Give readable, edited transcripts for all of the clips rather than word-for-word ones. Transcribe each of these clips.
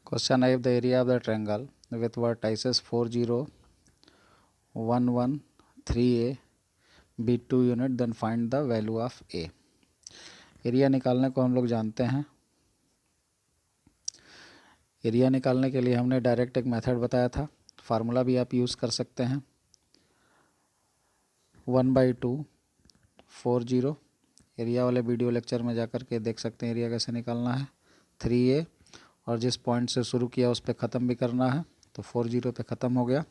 Question I, if the area of the triangle with vertices 4, 0, 1, 1, 3a be 2 unit, then find the value of a. Area निकालने को हम लोग जानते हैं. Area निकालने के लिए हमने डायरेक्ट एक मेथड बताया था. फार्मूला भी आप यूज़ कर सकते हैं. 1/2 4 0. एरिया वाले वीडियो लेक्चर में जाकर के देख सकते हैं एरिया कैसे निकालना है. 3a और जिस पॉइंट से शुरू किया उस पर ख़त्म भी करना है, तो 4 0 पे ख़त्म हो गया.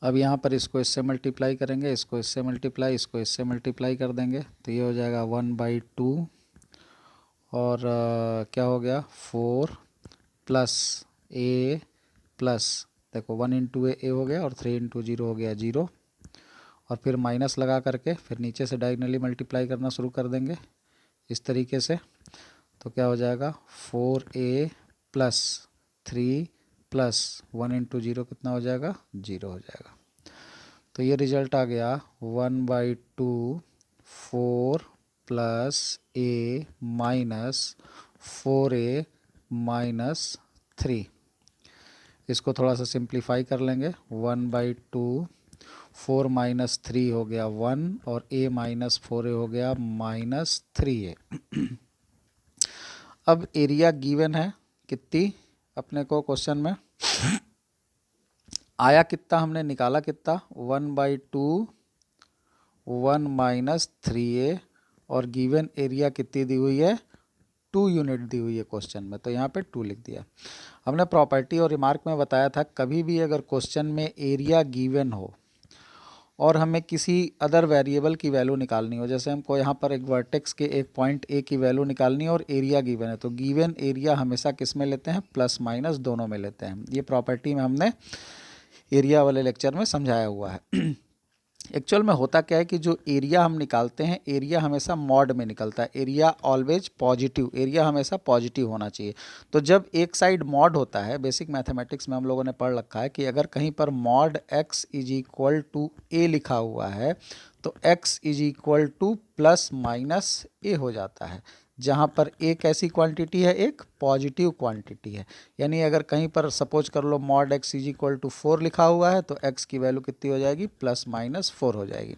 अब यहाँ पर इसको इससे मल्टीप्लाई करेंगे, इसको इससे मल्टीप्लाई, इसको इससे मल्टीप्लाई कर देंगे, तो ये हो जाएगा 1/2 और क्या हो गया 4 प्लस a प्लस, देखो 1 इंटू ए हो गया और 3 इंटू 0 हो गया 0, और फिर माइनस लगा करके फिर नीचे से डायगनली मल्टीप्लाई करना शुरू कर देंगे इस तरीके से. तो क्या हो जाएगा 4a प्लस 3 प्लस 1 इंटू 0 कितना हो जाएगा 0 हो जाएगा. तो ये रिजल्ट आ गया 1/2 4 plus a minus 4a minus 3. इसको थोड़ा सा सिंप्लीफाई कर लेंगे. 1/2 4 माइनस 3 हो गया 1 और a माइनस 4a हो गया माइनस 3a. अब एरिया गिवन है कितनी अपने को क्वेश्चन में आया कितना, हमने निकाला कितना 1/2 1 माइनस 3a और गिवन एरिया कितनी दी हुई है 2 यूनिट दी हुई है क्वेश्चन में, तो यहाँ पे 2 लिख दिया. हमने प्रॉपर्टी और रिमार्क में बताया था कभी भी अगर क्वेश्चन में एरिया गिवन हो और हमें किसी अदर वेरिएबल की वैल्यू निकालनी हो, जैसे हमको यहाँ पर एक वर्टेक्स के एक पॉइंट ए की वैल्यू निकालनी है और एरिया गिवन है, तो गिवन एरिया हमेशा किस में लेते हैं प्लस माइनस दोनों में लेते हैं. ये प्रॉपर्टी में हमने एरिया वाले लेक्चर में समझाया हुआ है. एक्चुअल में होता क्या है कि जो एरिया हम निकालते हैं एरिया हमेशा मॉड में निकलता है. एरिया ऑलवेज पॉजिटिव, एरिया हमेशा पॉजिटिव होना चाहिए. तो जब एक साइड मॉड होता है, बेसिक मैथमेटिक्स में हम लोगों ने पढ़ रखा है कि अगर कहीं पर mod x is equal to a लिखा हुआ है तो x is equal to plus minus a हो जाता है, जहाँ पर ए कैसी क्वांटिटी है, एक पॉजिटिव क्वांटिटी है. यानी अगर कहीं पर सपोज कर लो mod x is equal to 4 लिखा हुआ है तो x की वैल्यू कितनी हो जाएगी प्लस माइनस 4 हो जाएगी.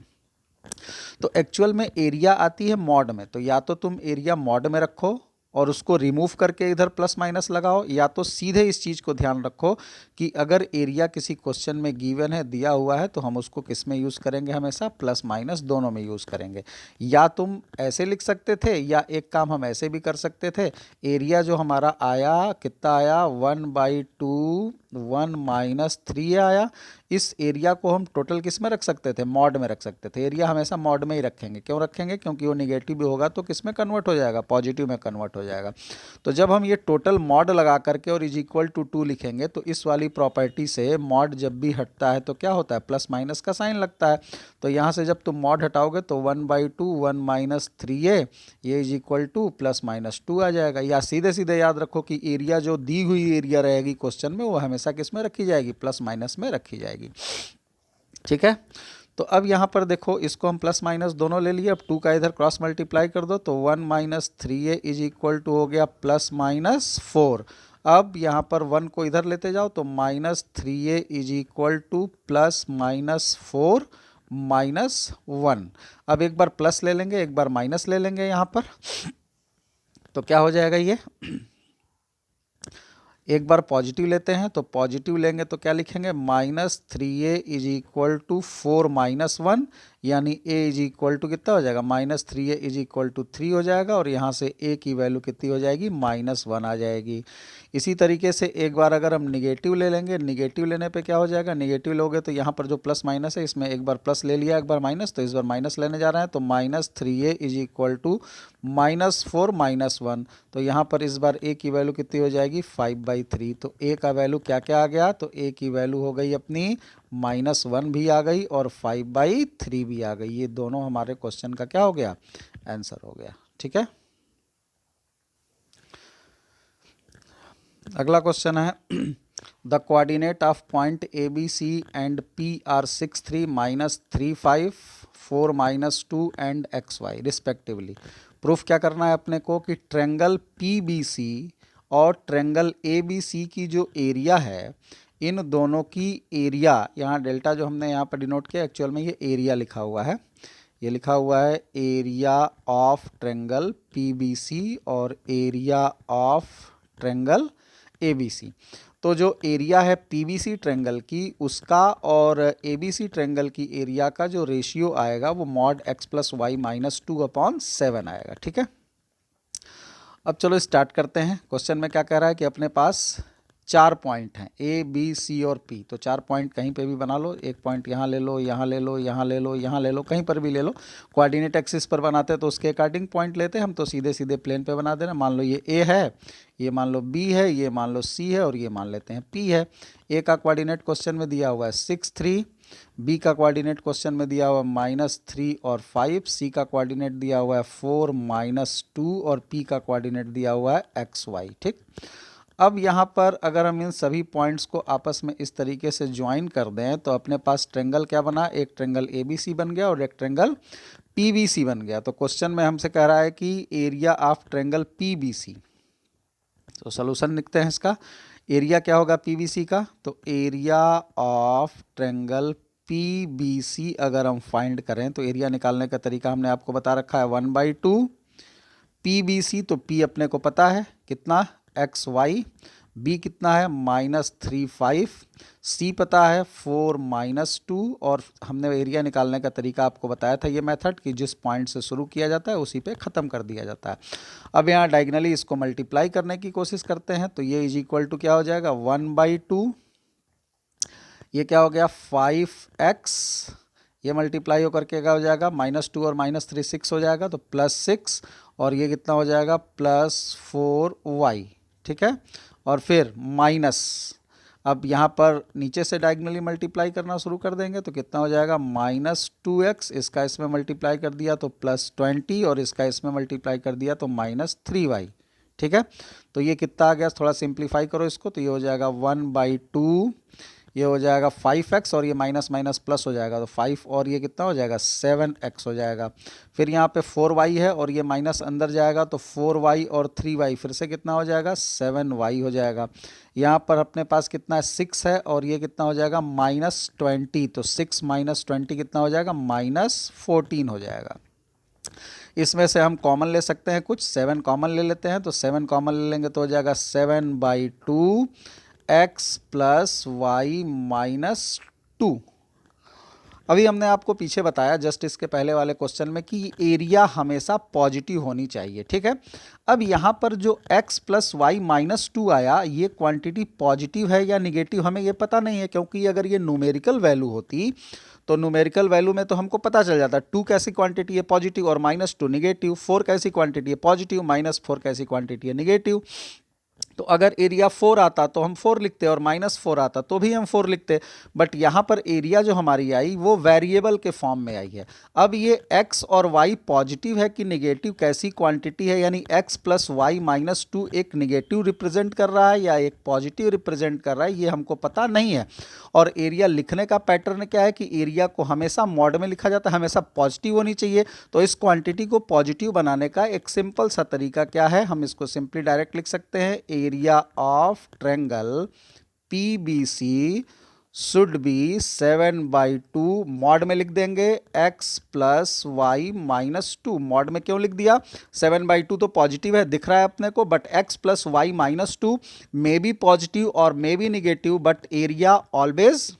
तो एक्चुअल में एरिया आती है मॉड में, तो या तो तुम एरिया मॉड में रखो और उसको रिमूव करके इधर प्लस माइनस लगाओ, या तो सीधे इस चीज़ को ध्यान रखो कि अगर एरिया किसी क्वेश्चन में गिवन है दिया हुआ है तो हम उसको किस में यूज़ करेंगे, हमेशा प्लस माइनस दोनों में यूज़ करेंगे. या तुम ऐसे लिख सकते थे या एक काम हम ऐसे भी कर सकते थे, एरिया जो हमारा आया कितना आया 1/2 1 माइनस 3 आया, इस एरिया को हम टोटल किस में रख सकते थे, मॉड में रख सकते थे. एरिया हमेशा मॉड में ही रखेंगे. क्यों रखेंगे, क्योंकि वो निगेटिव भी होगा तो किस में कन्वर्ट हो जाएगा, पॉजिटिव में कन्वर्ट हो जाएगा. तो जब हम ये टोटल मॉड लगा करके और इज इक्वल टू 2 लिखेंगे तो इस वाली प्रॉपर्टी से मॉड जब भी हटता है तो क्या होता है, प्लस माइनस का साइन लगता है. तो यहाँ से जब तुम मॉड हटाओगे तो 1/2 1 माइनस 3a ये is equal to plus minus 2 आ जाएगा. या सीधे सीधे याद रखो कि एरिया जो दी हुई एरिया रहेगी क्वेश्चन में वो हमेशा किस में रखी जाएगी, प्लस माइनस में रखी जाएगी. ठीक है. तो अब यहाँ पर देखो इसको हम प्लस माइनस दोनों ले लिए, अब 2 का इधर क्रॉस मल्टीप्लाई कर दो तो 1 minus 3a is equal to हो गया प्लस माइनस 4. अब यहाँ पर 1 को इधर लेते जाओ तो minus 3a is equal to plus minus 4 minus 1. अब एक बार प्लस ले लेंगे एक बार माइनस ले लेंगे यहाँ पर, तो क्या हो जाएगा, ये एक बार पॉजिटिव लेते हैं तो पॉजिटिव लेंगे तो क्या लिखेंगे minus 3a is equal to 4 minus 1, यानी a इज इक्वल टू कितना हो जाएगा minus 3a is equal to 3 हो जाएगा, और यहाँ से a की वैल्यू कितनी हो जाएगी -1 आ जाएगी. इसी तरीके से एक बार अगर हम निगेटिव ले लेंगे, निगेटिव लेने पे क्या हो जाएगा, निगेटिव लोगे तो यहाँ पर जो प्लस माइनस है इसमें एक बार प्लस ले लिया एक बार माइनस, तो इस बार माइनस लेने जा रहे हैं तो minus 3a is equal to -4 -1. तो यहाँ पर इस बार a की वैल्यू कितनी हो जाएगी 5/3. तो a का वैल्यू क्या क्या आ गया, तो a की वैल्यू हो गई अपनी -1 भी आ गई और 5/3 भी आ गई. ये दोनों हमारे क्वेश्चन का क्या हो गया, आंसर हो गया. ठीक है. अगला क्वेश्चन है the coordinate of point A B C and P R 6 3 -3 5 4 -2 एंड XY रिस्पेक्टिवली. प्रूफ क्या करना है अपने को कि ट्रायंगल PBC और ट्रेंगल ए बी सी की जो एरिया है, इन दोनों की एरिया, यहाँ डेल्टा जो हमने यहाँ पर डिनोट किया, एक्चुअल में ये एरिया लिखा हुआ है, ये लिखा हुआ है एरिया ऑफ ट्रेंगल पीबीसी और एरिया ऑफ ट्रेंगल एबीसी। तो जो एरिया है पीबीसी ट्रेंगल की, उसका और एबीसी ट्रेंगल की एरिया का जो रेशियो आएगा वो mod x plus Y minus 2/7 आएगा। ठीक है, अब चलो स्टार्ट करते हैं। क्वेश्चन में क्या कह रहा है कि अपने पास 4 पॉइंट हैं ए बी सी और पी, तो 4 पॉइंट कहीं पे भी बना लो, एक पॉइंट यहाँ ले लो, यहाँ ले लो, यहाँ ले लो, यहाँ ले लो, कहीं पर भी ले लो। कोऑर्डिनेट एक्सिस पर बनाते हैं तो उसके अकॉर्डिंग पॉइंट लेते हैं हम, तो सीधे सीधे प्लेन पे बना देना। मान लो ये ए है, ये मान लो बी है, ये मान लो सी है और ये मान लेते हैं पी है। ए का कोऑर्डिनेट क्वेश्चन में दिया हुआ है 6 3, बी का कोऑर्डिनेट क्वेश्चन में दिया हुआ है -3 और 5, सी का कोऑर्डिनेट दिया हुआ है 4 -2 और पी का कोऑर्डिनेट दिया हुआ है XY। ठीक, अब यहाँ पर अगर हम इन सभी पॉइंट्स को आपस में इस तरीके से ज्वाइन कर दें तो अपने पास ट्रेंगल क्या बना, एक ट्रेंगल ABC बन गया और एक ट्रेंगल PBC बन गया। तो क्वेश्चन में हमसे कह रहा है कि एरिया ऑफ ट्रेंगल PBC, तो सॉल्यूशन लिखते हैं इसका। एरिया क्या होगा PBC का, तो एरिया ऑफ ट्रेंगल PBC अगर हम फाइंड करें तो एरिया निकालने का तरीका हमने आपको बता रखा है 1/2 PBC, तो P अपने को पता है कितना XY, B कितना है -3 5, C पता है 4 -2 और हमने एरिया निकालने का तरीका आपको बताया था ये मेथड कि जिस पॉइंट से शुरू किया जाता है उसी पे ख़त्म कर दिया जाता है। अब यहाँ डायगनली इसको मल्टीप्लाई करने की कोशिश करते हैं तो ये इज इक्वल टू क्या हो जाएगा 1/2, ये क्या हो गया 5x, ये मल्टीप्लाई होकर के क्या हो जाएगा -2 और -3 6 हो जाएगा तो +6 और ये कितना हो जाएगा +4y। ठीक है, और फिर माइनस, अब यहाँ पर नीचे से डायगनली मल्टीप्लाई करना शुरू कर देंगे तो कितना हो जाएगा -2x, इसका इसमें मल्टीप्लाई कर दिया तो +20 और इसका इसमें मल्टीप्लाई कर दिया तो -3y। ठीक है, तो ये कितना आ गया, थोड़ा सिंप्लीफाई करो इसको, तो ये हो जाएगा 1/2, ये हो जाएगा 5x और ये माइनस माइनस प्लस हो जाएगा तो 5 और ये कितना हो जाएगा 7x हो जाएगा। फिर यहाँ पे 4y है और ये माइनस अंदर जाएगा तो 4y और 3y फिर से कितना हो जाएगा 7y हो जाएगा। यहाँ पर अपने पास कितना है 6 है और ये कितना हो जाएगा -20, तो 6 - 20 कितना हो जाएगा -14 हो जाएगा। इसमें से हम कॉमन ले सकते हैं कुछ, 7 कॉमन ले लेते हैं, तो 7 कॉमन ले लेंगे तो हो जाएगा 7/2 x प्लस वाई -2। अभी हमने आपको पीछे बताया जस्ट इसके पहले वाले क्वेश्चन में कि एरिया हमेशा पॉजिटिव होनी चाहिए। ठीक है, अब यहाँ पर जो x प्लस वाई -2 आया, ये क्वांटिटी पॉजिटिव है या निगेटिव हमें ये पता नहीं है, क्योंकि अगर ये न्यूमेरिकल वैल्यू होती तो न्यूमेरिकल वैल्यू में तो हमको पता चल जाता 2 कैसी क्वांटिटी है पॉजिटिव और -2 निगेटिव, 4 कैसी क्वांटिटी है पॉजिटिव, -4 कैसी क्वांटिटी है निगेटिव। तो अगर एरिया 4 आता तो हम 4 लिखते और -4 आता तो भी हम 4 लिखते, बट यहाँ पर एरिया जो हमारी आई वो वेरिएबल के फॉर्म में आई है। अब ये x और y पॉजिटिव है कि निगेटिव, कैसी क्वांटिटी है, यानी x प्लस वाई -2 एक निगेटिव रिप्रेजेंट कर रहा है या एक पॉजिटिव रिप्रेजेंट कर रहा है, ये हमको पता नहीं है। और एरिया लिखने का पैटर्न क्या है कि एरिया को हमेशा मॉड में लिखा जाता है, हमेशा पॉजिटिव होनी चाहिए। तो इस क्वांटिटी को पॉजिटिव बनाने का एक सिंपल सा तरीका क्या है, हम इसको सिंपली डायरेक्ट लिख सकते हैं area of triangle PBC should be 7/2, mod में लिख देंगे x प्लस वाई -2। मॉड में क्यों लिख दिया, 7/2 तो पॉजिटिव है दिख रहा है अपने को, but x plus y -2 may be positive और may be negative, but area always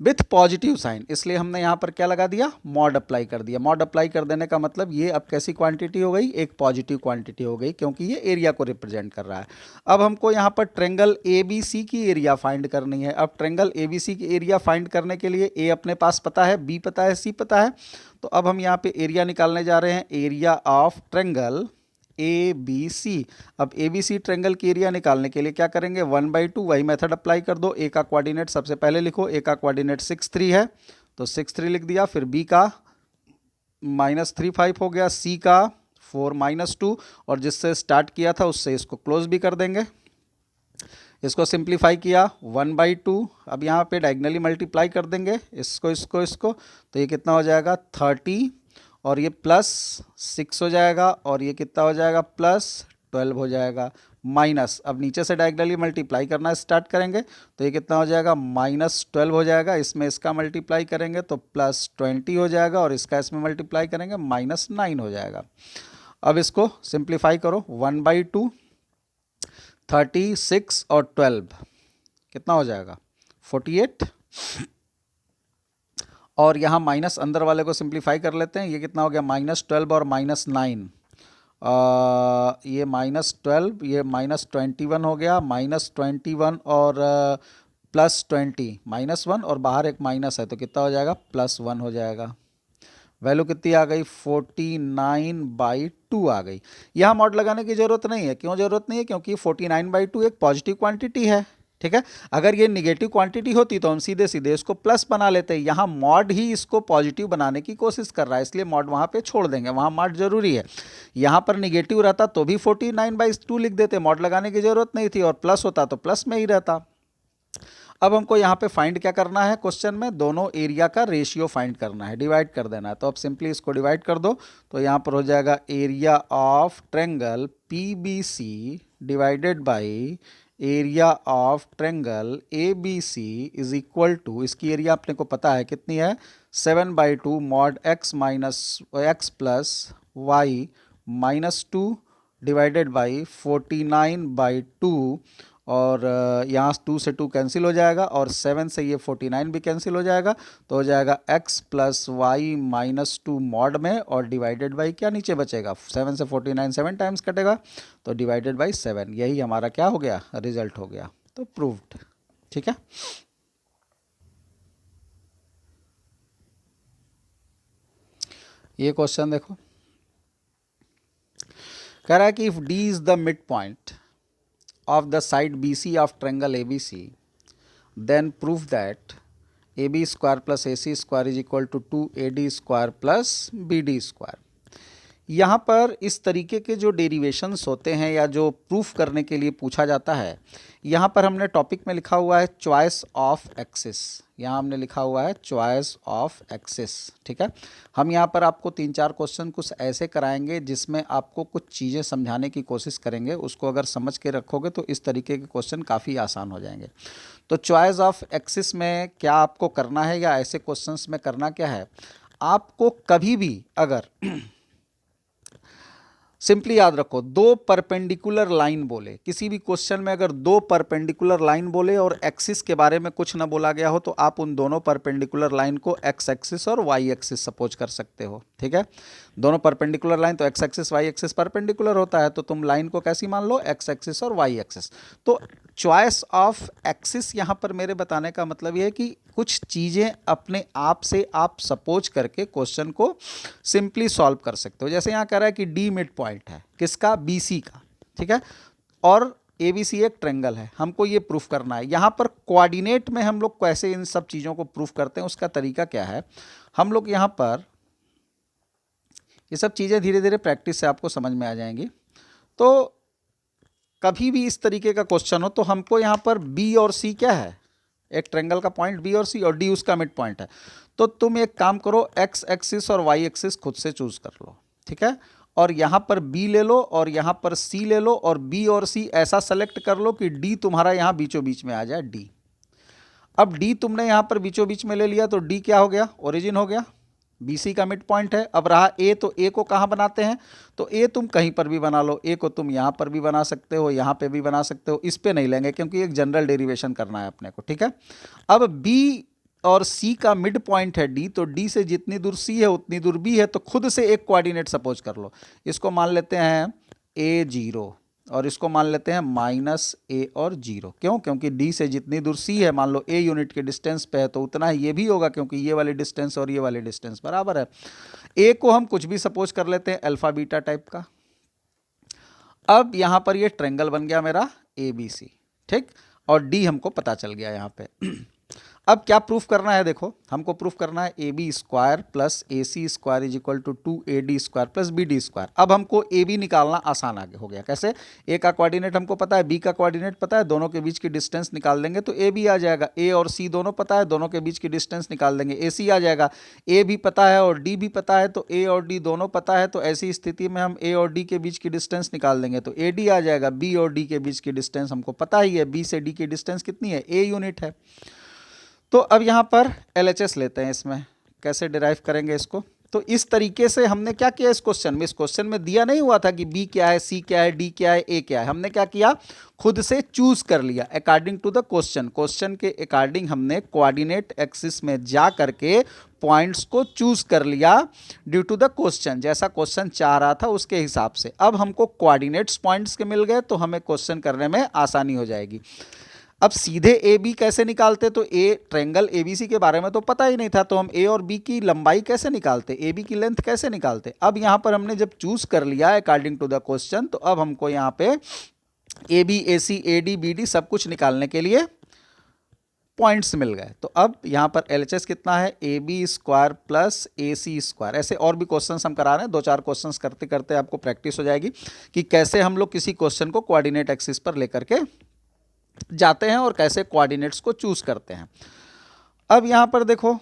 with positive sign, इसलिए हमने यहाँ पर क्या लगा दिया मॉड अप्लाई कर दिया। मॉड अप्लाई कर देने का मतलब ये अब कैसी क्वांटिटी हो गई, एक पॉजिटिव क्वांटिटी हो गई, क्योंकि ये एरिया को रिप्रेजेंट कर रहा है। अब हमको यहाँ पर ट्रेंगल ABC की एरिया फाइंड करनी है। अब ट्रेंगल ABC की एरिया फाइंड करने के लिए A अपने पास पता है, B पता है, C पता है, तो अब हम यहाँ पे एरिया निकालने जा रहे हैं, एरिया ऑफ ट्रेंगल ABC। अब ABC ट्रेंगल की एरिया निकालने के लिए क्या करेंगे 1/2, वही मेथड अप्लाई कर दो। A का कोऑर्डिनेट सबसे पहले लिखो, A का कोऑर्डिनेट 6 3 है तो 6 3 लिख दिया, फिर B का -3 5 हो गया, C का 4 -2 और जिससे स्टार्ट किया था उससे इसको क्लोज भी कर देंगे। इसको सिंप्लीफाई किया 1/2, अब यहाँ पे डायगनली मल्टीप्लाई कर देंगे इसको, तो ये कितना हो जाएगा 30 और ये +6 हो जाएगा और ये कितना हो जाएगा 12 हो जाएगा, माइनस, अब नीचे से डायरेक्टली मल्टीप्लाई करना स्टार्ट करेंगे तो ये कितना हो जाएगा, -12 हो जाएगा, इसमें इसका मल्टीप्लाई करेंगे तो +20 हो जाएगा, और इसका इसमें मल्टीप्लाई करेंगे -9 हो जाएगा। अब इसको सिंप्लीफाई करो, 1/2, 36 और 12 कितना हो जाएगा, 48, और यहाँ माइनस अंदर वाले को सिंप्लीफाई कर लेते हैं, ये कितना हो गया, -12 और -9, ये -12, ये -21 हो गया, -21 और +20, -1, और बाहर एक माइनस है तो कितना हो जाएगा, +1 हो जाएगा। वैल्यू कितनी आ गई, 49/2 आ गई। यहाँ मॉड लगाने की जरूरत नहीं है, क्यों जरूरत नहीं है, क्योंकि 49/2 एक पॉजिटिव क्वांटिटी है, ठीक है। अगर ये निगेटिव क्वांटिटी होती तो हम सीधे सीधे इसको प्लस बना लेते हैं, यहाँ मॉड ही इसको पॉजिटिव बनाने की कोशिश कर रहा है, इसलिए मॉड वहाँ पे छोड़ देंगे, वहाँ मॉड जरूरी है। यहाँ पर निगेटिव रहता तो भी 49/2 लिख देते, मॉड लगाने की जरूरत नहीं थी, और प्लस होता तो प्लस में ही रहता। अब हमको यहाँ पे फाइंड क्या करना है, क्वेश्चन में दोनों एरिया का रेशियो फाइंड करना है, डिवाइड कर देना है। तो अब सिंपली इसको डिवाइड कर दो, तो यहाँ पर हो जाएगा area of triangle PBC divided by area of triangle ABC is equal to, इसकी एरिया अपने को पता है कितनी है, 7/2 mod x plus y -2 divided by 49/2, और यहाँ 2 से 2 कैंसिल हो जाएगा, और 7 से ये 49 भी कैंसिल हो जाएगा, तो हो जाएगा x प्लस वाई -2 मॉड में, और डिवाइडेड बाई क्या नीचे बचेगा, 7 से 49 7 टाइम्स कटेगा, तो डिवाइडेड बाई 7, यही हमारा क्या हो गया, रिजल्ट हो गया, तो प्रूव्ड, ठीक है। ये क्वेश्चन देखो, कह रहा है कि if D is the mid point of the side BC of triangle ABC, then prove that AB square plus AC square is equal to 2AD square plus BD square। यहाँ पर इस तरीके के जो डेरिवेशंस होते हैं या जो प्रूफ करने के लिए पूछा जाता है, यहाँ पर हमने टॉपिक में लिखा हुआ है चॉइस ऑफ एक्सिस, यहाँ हमने लिखा हुआ है चॉइस ऑफ एक्सिस, ठीक है। हम यहाँ पर आपको 3-4 क्वेश्चन कुछ ऐसे कराएंगे जिसमें आपको कुछ चीज़ें समझाने की कोशिश करेंगे, उसको अगर समझ के रखोगे तो इस तरीके के क्वेश्चन काफ़ी आसान हो जाएंगे। तो चॉइस ऑफ एक्सिस में क्या आपको करना है, या ऐसे क्वेश्चंस में करना क्या है, आपको कभी भी अगर सिंपली याद रखो, 2 परपेंडिकुलर लाइन बोले, किसी भी क्वेश्चन में अगर 2 परपेंडिकुलर लाइन बोले और एक्सिस के बारे में कुछ ना बोला गया हो, तो आप उन दोनों परपेंडिकुलर लाइन को एक्स एक्सिस और वाई एक्सिस सपोज कर सकते हो, ठीक है। दोनों परपेंडिकुलर लाइन तो X axis Y axis perpendicular होता है, तो तुम लाइन को कैसी मान लो, एक्स एक्सिस और वाई एक्सिस। तो चॉइस ऑफ एक्सिस यहाँ पर मेरे बताने का मतलब ये है कि कुछ चीज़ें अपने आप से आप सपोज करके क्वेश्चन को सिंपली सॉल्व कर सकते हो। जैसे यहाँ कह रहा है कि डी मिड पॉइंट है किसका, BC का, ठीक है, और ABC एक ट्रायंगल है, हमको ये प्रूफ करना है। यहाँ पर कोऑर्डिनेट में हम लोग कैसे इन सब चीज़ों को प्रूफ करते हैं, उसका तरीका क्या है, हम लोग यहाँ पर ये सब चीज़ें धीरे धीरे प्रैक्टिस से आपको समझ में आ जाएंगी। तो कभी भी इस तरीके का क्वेश्चन हो तो हमको यहाँ पर B और C क्या है, एक ट्रायंगल का पॉइंट B और C, और D उसका मिड पॉइंट है। तो तुम एक काम करो, एक्स एक्सिस और वाई एक्सिस खुद से चूज कर लो, ठीक है, और यहाँ पर B ले लो और यहाँ पर C ले लो, और B और C ऐसा सेलेक्ट कर लो कि D तुम्हारा यहाँ बीचों बीच में आ जाए, D। अब D तुमने यहाँ पर बीचों बीच में ले लिया तो D क्या हो गया, ओरिजिन हो गया, BC का मिड पॉइंट है। अब रहा A, तो A को कहाँ बनाते हैं, तो A तुम कहीं पर भी बना लो, A को तुम यहाँ पर भी बना सकते हो, यहाँ पे भी बना सकते हो, इस पे नहीं लेंगे क्योंकि एक जनरल डेरिवेशन करना है अपने को, ठीक है। अब B और C का मिड पॉइंट है D, तो D से जितनी दूर C है उतनी दूर B है, तो खुद से एक कोऑर्डिनेट सपोज कर लो, इसको मान लेते हैं A0 और इसको मान लेते हैं -A और 0। क्यों, क्योंकि D से जितनी दूर C है, मान लो A यूनिट के डिस्टेंस पे है, तो उतना ही ये भी होगा, क्योंकि ये वाली डिस्टेंस और ये वाली डिस्टेंस बराबर है। A को हम कुछ भी सपोज कर लेते हैं, अल्फा बीटा टाइप का। अब यहाँ पर ये ट्रायंगल बन गया मेरा ABC, ठीक, और D हमको पता चल गया यहाँ पे। अब क्या प्रूफ करना है, देखो हमको प्रूफ करना है A B square plus A C square is equal to 2AD square plus BD square. अब हमको ए बी निकालना आसान आगे हो गया। कैसे? ए का कोऑर्डिनेट हमको पता है, बी का कोऑर्डिनेट पता है, दोनों के बीच की डिस्टेंस निकाल देंगे तो ए बी आ जाएगा। ए और सी दोनों पता है, दोनों के बीच की डिस्टेंस निकाल देंगे, ए सी आ जाएगा। ए भी पता है और डी भी पता है, तो ए और डी दोनों पता है, तो ऐसी स्थिति में हम ए और डी के बीच की डिस्टेंस निकाल देंगे तो ए डी आ जाएगा। बी और डी के बीच की डिस्टेंस हमको पता ही है, बी से डी की डिस्टेंस कितनी है, ए यूनिट है। तो अब यहाँ पर LHS लेते हैं, इसमें कैसे डिराइव करेंगे इसको। तो इस तरीके से हमने क्या किया इस क्वेश्चन में, इस क्वेश्चन में दिया नहीं हुआ था कि B क्या है, C क्या है, D क्या है, A क्या है। हमने क्या किया, खुद से चूज कर लिया according to the question. Question के अकॉर्डिंग हमने कोऑर्डिनेट एक्सिस में जा करके पॉइंट्स को चूज कर लिया ड्यू टू द क्वेश्चन, जैसा क्वेश्चन चाह रहा था उसके हिसाब से। अब हमको कोऑर्डिनेट्स पॉइंट्स के मिल गए तो हमें क्वेश्चन करने में आसानी हो जाएगी। अब सीधे ए बी कैसे निकालते, तो ए ट्रायंगल एबीसी के बारे में तो पता ही नहीं था, तो हम ए और बी की लंबाई कैसे निकालते, ए बी की लेंथ कैसे निकालते। अब यहाँ पर हमने जब चूज कर लिया अकॉर्डिंग टू द क्वेश्चन, तो अब हमको यहाँ पे A B A C A D B D सब कुछ निकालने के लिए पॉइंट्स मिल गए। तो अब यहाँ पर LHS कितना है, A B square plus A C square. ऐसे और भी क्वेश्चंस हम करा रहे हैं, 2-4 क्वेश्चंस करते करते आपको प्रैक्टिस हो जाएगी कि कैसे हम लोग किसी क्वेश्चन को कोऑर्डिनेट एक्सिस पर लेकर के जाते हैं और कैसे कोऑर्डिनेट्स को चूज करते हैं। अब यहां पर देखो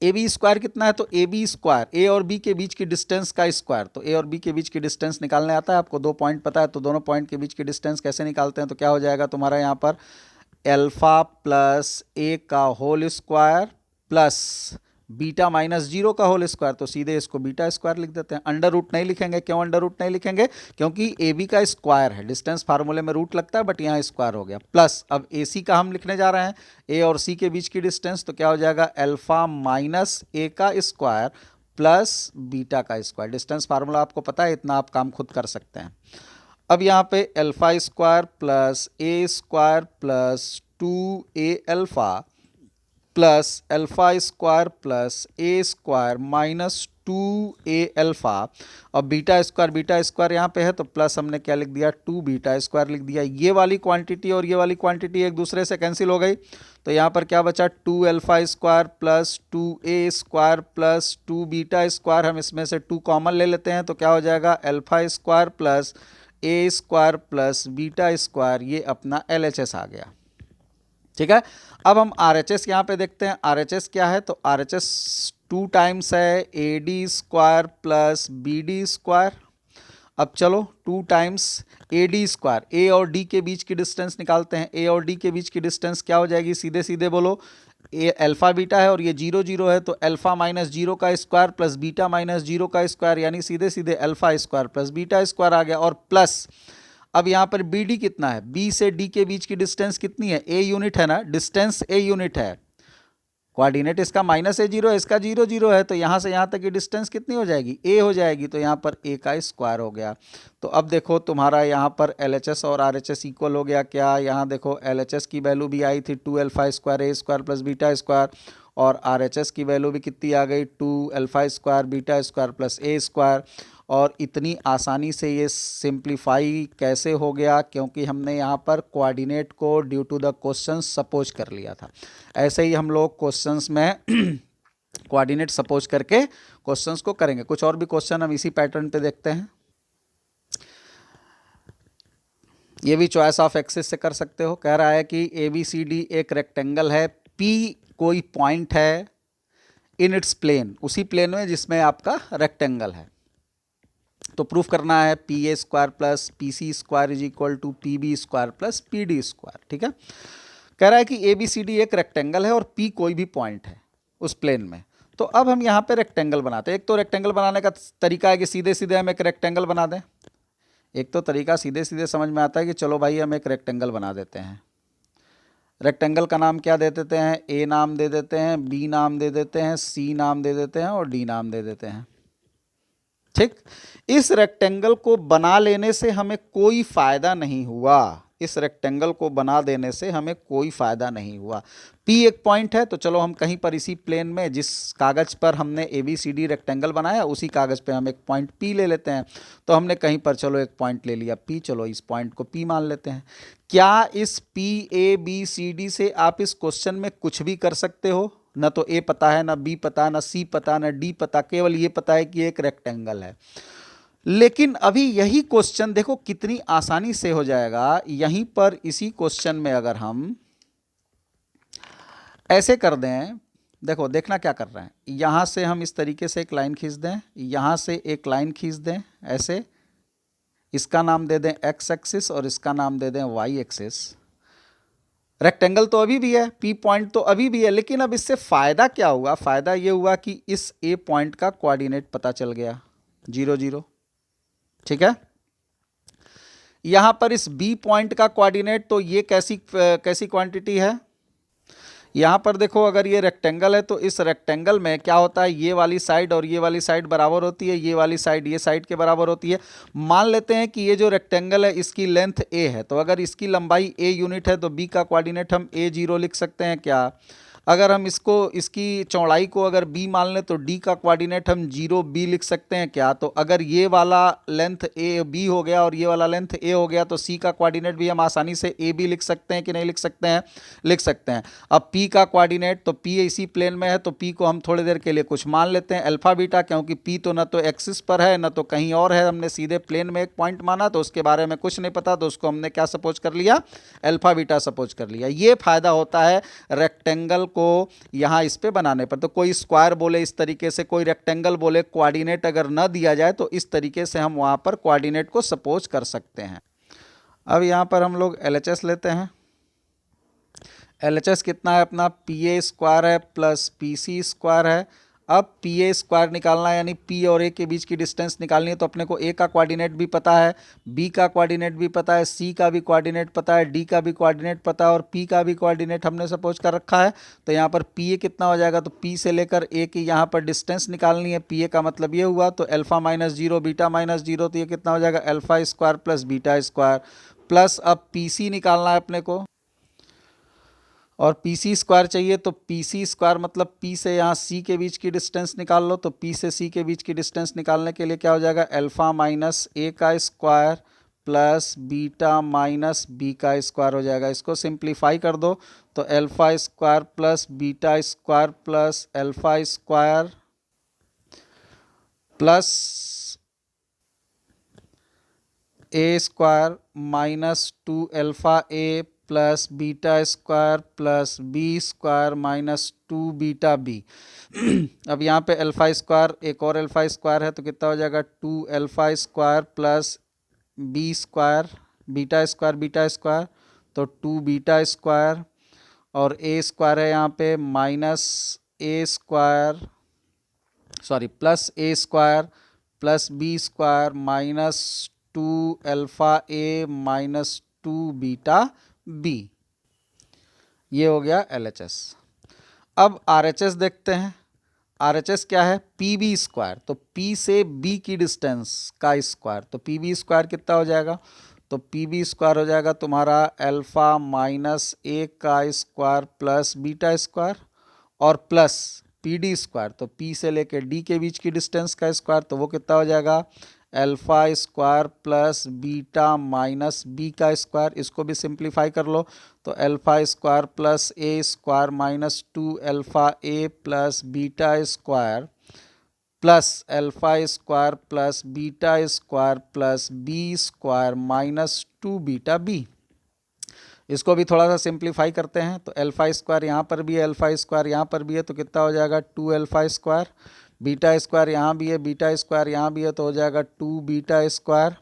ए बी स्क्वायर कितना है, तो ए बी स्क्वायर ए और बी के बीच की डिस्टेंस का स्क्वायर। तो ए और बी के बीच की डिस्टेंस निकालने आता है आपको, 2 पॉइंट पता है, तो दोनों पॉइंट के बीच की डिस्टेंस कैसे निकालते हैं, तो क्या हो जाएगा तुम्हारा यहाँ पर अल्फा प्लस ए का whole square plus beta minus 0 का होल स्क्वायर। तो सीधे इसको बीटा स्क्वायर लिख देते हैं, अंडर रूट नहीं लिखेंगे। क्यों अंडर रूट नहीं लिखेंगे, क्योंकि ए बी का स्क्वायर है, डिस्टेंस फार्मूले में रूट लगता है बट यहाँ स्क्वायर हो गया। प्लस अब ए सी का हम लिखने जा रहे हैं, ए और सी के बीच की डिस्टेंस, तो क्या हो जाएगा अल्फा माइनस ए का स्क्वायर प्लस बीटा का स्क्वायर। डिस्टेंस फार्मूला आपको पता है, इतना आप काम खुद कर सकते हैं। अब यहाँ पे alpha square plus a square plus 2a alpha plus alpha square plus a square minus 2a alpha और बीटा स्क्वायर यहाँ पे है, तो प्लस हमने क्या लिख दिया, 2 बीटा स्क्वायर लिख दिया। ये वाली क्वांटिटी और ये वाली क्वांटिटी एक दूसरे से कैंसिल हो गई, तो यहाँ पर क्या बचा, 2 alpha square plus 2a square plus 2 beta square. हम इसमें से 2 कॉमन ले लेते हैं, तो क्या हो जाएगा alpha square plus a square plus beta square. ये अपना LHS आ गया। ठीक है, अब हम RHS यहाँ पे देखते हैं। RHS क्या है, तो RHS 2 टाइम्स है AD square plus BD square. अब चलो 2 टाइम्स AD स्क्वायर, A और D के बीच की डिस्टेंस निकालते हैं। A और D के बीच की डिस्टेंस क्या हो जाएगी, सीधे सीधे बोलो, ए अल्फा बीटा है और ये 0 0 है, तो अल्फा माइनस 0 का स्क्वायर प्लस बीटा माइनस 0 का स्क्वायर, यानी सीधे सीधे alpha square plus beta square आ गया। और प्लस अब यहाँ पर BD कितना है, B से D के बीच की डिस्टेंस कितनी है, A यूनिट है ना, डिस्टेंस A यूनिट है, कोऑर्डिनेट इसका माइनस A0 है, इसका 0 0 है, तो यहाँ से यहाँ तक की डिस्टेंस कितनी हो जाएगी, A हो जाएगी। तो यहाँ पर A का स्क्वायर हो गया। तो अब देखो तुम्हारा यहाँ पर LHS और RHS इक्वल हो गया क्या, यहाँ देखो LHS की वैल्यू भी आई थी 2 alpha square a square plus beta square, और RHS की वैल्यू भी कितनी आ गई, 2 alpha square beta square plus a square. और इतनी आसानी से ये सिंप्लीफाई कैसे हो गया, क्योंकि हमने यहाँ पर कोऑर्डिनेट को due to the question suppose कर लिया था। ऐसे ही हम लोग क्वेश्चंस में कोऑर्डिनेट सपोज करके क्वेश्चंस को करेंगे। कुछ और भी क्वेश्चन हम इसी पैटर्न पे देखते हैं। ये भी चॉइस ऑफ एक्सिस से कर सकते हो। कह रहा है कि ABCD एक रेक्टेंगल है, P कोई पॉइंट है इन इट्स प्लेन, उसी प्लेन में जिसमें आपका रेक्टेंगल है। तो प्रूफ करना है PA square plus PC square is equal to PB square plus PD square. ठीक है, कह रहा है कि ABCD एक रेक्टेंगल है और P कोई भी पॉइंट है उस प्लेन में। तो अब हम यहाँ पे रेक्टेंगल बनाते हैं। एक तो रेक्टेंगल बनाने का तरीका है कि सीधे सीधे हम एक रेक्टेंगल बना दें। एक तो तरीका सीधे सीधे समझ में आता है कि चलो भाई हम एक रेक्टेंगल बना देते हैं। रेक्टेंगल का नाम क्या दे देते हैं, A नाम दे देते हैं, B नाम दे देते हैं, C नाम दे देते हैं और D नाम दे देते हैं। ठीक, इस रेक्टेंगल को बना लेने से हमें कोई फायदा नहीं हुआ। इस रेक्टेंगल को बना देने से हमें कोई फ़ायदा नहीं हुआ। P एक पॉइंट है, तो चलो हम कहीं पर इसी प्लेन में जिस कागज़ पर हमने ABCD रेक्टेंगल बनाया उसी कागज़ पे हम एक पॉइंट P ले लेते हैं। तो हमने कहीं पर चलो एक पॉइंट ले लिया P, चलो इस पॉइंट को P मान लेते हैं। क्या इस PABCD से आप इस क्वेश्चन में कुछ भी कर सकते हो? न तो A पता है, न B पता, न C पता, न D पता, केवल ये पता है कि एक रेक्टेंगल है। लेकिन अभी यही क्वेश्चन देखो कितनी आसानी से हो जाएगा। यहीं पर इसी क्वेश्चन में अगर हम ऐसे कर दें, देखो देखना क्या कर रहे हैं, यहां से हम इस तरीके से एक लाइन खींच दें, यहां से एक लाइन खींच दें ऐसे, इसका नाम दे दें एक्स एक्सिस और इसका नाम दे दें वाई एक्सिस। रेक्टेंगल तो अभी भी है, P पॉइंट तो अभी भी है, लेकिन अब इससे फायदा क्या हुआ? फायदा ये हुआ कि इस A पॉइंट का कोऑर्डिनेट पता चल गया 0 0, ठीक है। यहां पर इस B पॉइंट का कोऑर्डिनेट, तो ये कैसी क्वांटिटी है? यहां पर देखो, अगर ये रेक्टेंगल है तो इस रेक्टेंगल में क्या होता है, ये वाली साइड और ये वाली साइड बराबर होती है, ये वाली साइड ये साइड के बराबर होती है। मान लेते हैं कि ये जो रेक्टेंगल है इसकी लेंथ A है, तो अगर इसकी लंबाई A यूनिट है तो B का कोऑर्डिनेट हम A0 लिख सकते हैं क्या? अगर हम इसकी चौड़ाई को अगर B मान लें तो D का कोऑर्डिनेट हम 0B लिख सकते हैं क्या? तो अगर ये वाला लेंथ B हो गया और ये वाला लेंथ A हो गया तो C का कोऑर्डिनेट भी हम आसानी से AB लिख सकते हैं कि नहीं लिख सकते हैं? लिख सकते हैं। अब P का कोऑर्डिनेट, तो P इसी प्लेन में है तो P को हम थोड़ी देर के लिए कुछ मान लेते हैं अल्फा बीटा, क्योंकि P तो ना तो एक्सिस पर है ना तो कहीं और है, हमने सीधे प्लेन में एक पॉइंट माना तो उसके बारे में कुछ नहीं पता, तो उसको हमने क्या सपोज कर लिया? अल्फा बीटा सपोज कर लिया। ये फायदा होता है रेक्टेंगल को यहां इस पे बनाने पर। तो कोई स्क्वायर बोले इस तरीके से, कोई रेक्टेंगल बोले, कोऑर्डिनेट अगर न दिया जाए तो इस तरीके से हम वहां पर कोऑर्डिनेट को सपोज कर सकते हैं। अब यहां पर हम लोग LHS लेते हैं। LHS कितना है अपना? PA स्क्वायर है प्लस PC स्क्वायर है। अब PA स्क्वायर निकालना है, यानी P और A के बीच की डिस्टेंस निकालनी है, तो अपने को A का कोऑर्डिनेट भी पता है, B का कोऑर्डिनेट भी पता है, C का भी कोऑर्डिनेट पता है, D का भी कोऑर्डिनेट पता है और P का भी कोऑर्डिनेट हमने सपोज कर रखा है। तो यहाँ पर PA कितना हो जाएगा? तो P से लेकर A की यहाँ पर डिस्टेंस निकालनी है। PA का मतलब ये हुआ, तो अल्फा माइनस 0 बीटा माइनस 0, तो ये कितना हो जाएगा? Alpha square plus beta square, plus अब PC निकालना है अपने को और PC स्क्वायर चाहिए, तो PC स्क्वायर मतलब P से यहाँ C के बीच की डिस्टेंस निकाल लो। तो P से C के बीच की डिस्टेंस निकालने के लिए क्या हो जाएगा? अल्फा माइनस A का square plus beta minus B का स्क्वायर हो जाएगा। इसको सिंप्लीफाई कर दो तो alpha square plus beta square plus alpha square plus A square minus 2 alpha A plus beta square plus B square minus 2 beta B. अब यहाँ पे अल्फा स्क्वायर, एक और अल्फा स्क्वायर है, तो कितना हो जाएगा? 2 alpha square plus B square beta square, तो 2 बीटा स्क्वायर और ए स्क्वायर है यहाँ पे minus a square, sorry plus a square plus B square minus 2 alpha a minus 2 beta b. ये हो गया LHS। अब RHS देखते हैं। RHS क्या है? PB स्क्वायर, तो P से B की डिस्टेंस का स्क्वायर, तो PB स्क्वायर कितना हो जाएगा? तो PB स्क्वायर हो जाएगा तुम्हारा अल्फा माइनस A का स्क्वायर प्लस बीटा स्क्वायर और प्लस PD स्क्वायर, तो P से लेकर D के बीच की डिस्टेंस का स्क्वायर, तो वो कितना हो जाएगा? Alpha square plus beta minus b का स्क्वायर। इसको भी सिंप्लीफाई कर लो तो alpha square plus a square minus 2 alpha a plus beta square plus alpha square plus beta square plus B square minus 2 beta b. इसको भी थोड़ा सा सिंप्लीफाई करते हैं तो अल्फा स्क्वायर यहाँ पर भी है, अल्फा स्क्वायर यहाँ पर भी है, तो कितना हो जाएगा? 2 अल्फा स्क्वायर, बीटा स्क्वायर यहाँ भी है, बीटा स्क्वायर यहाँ भी है, तो हो जाएगा 2 beta square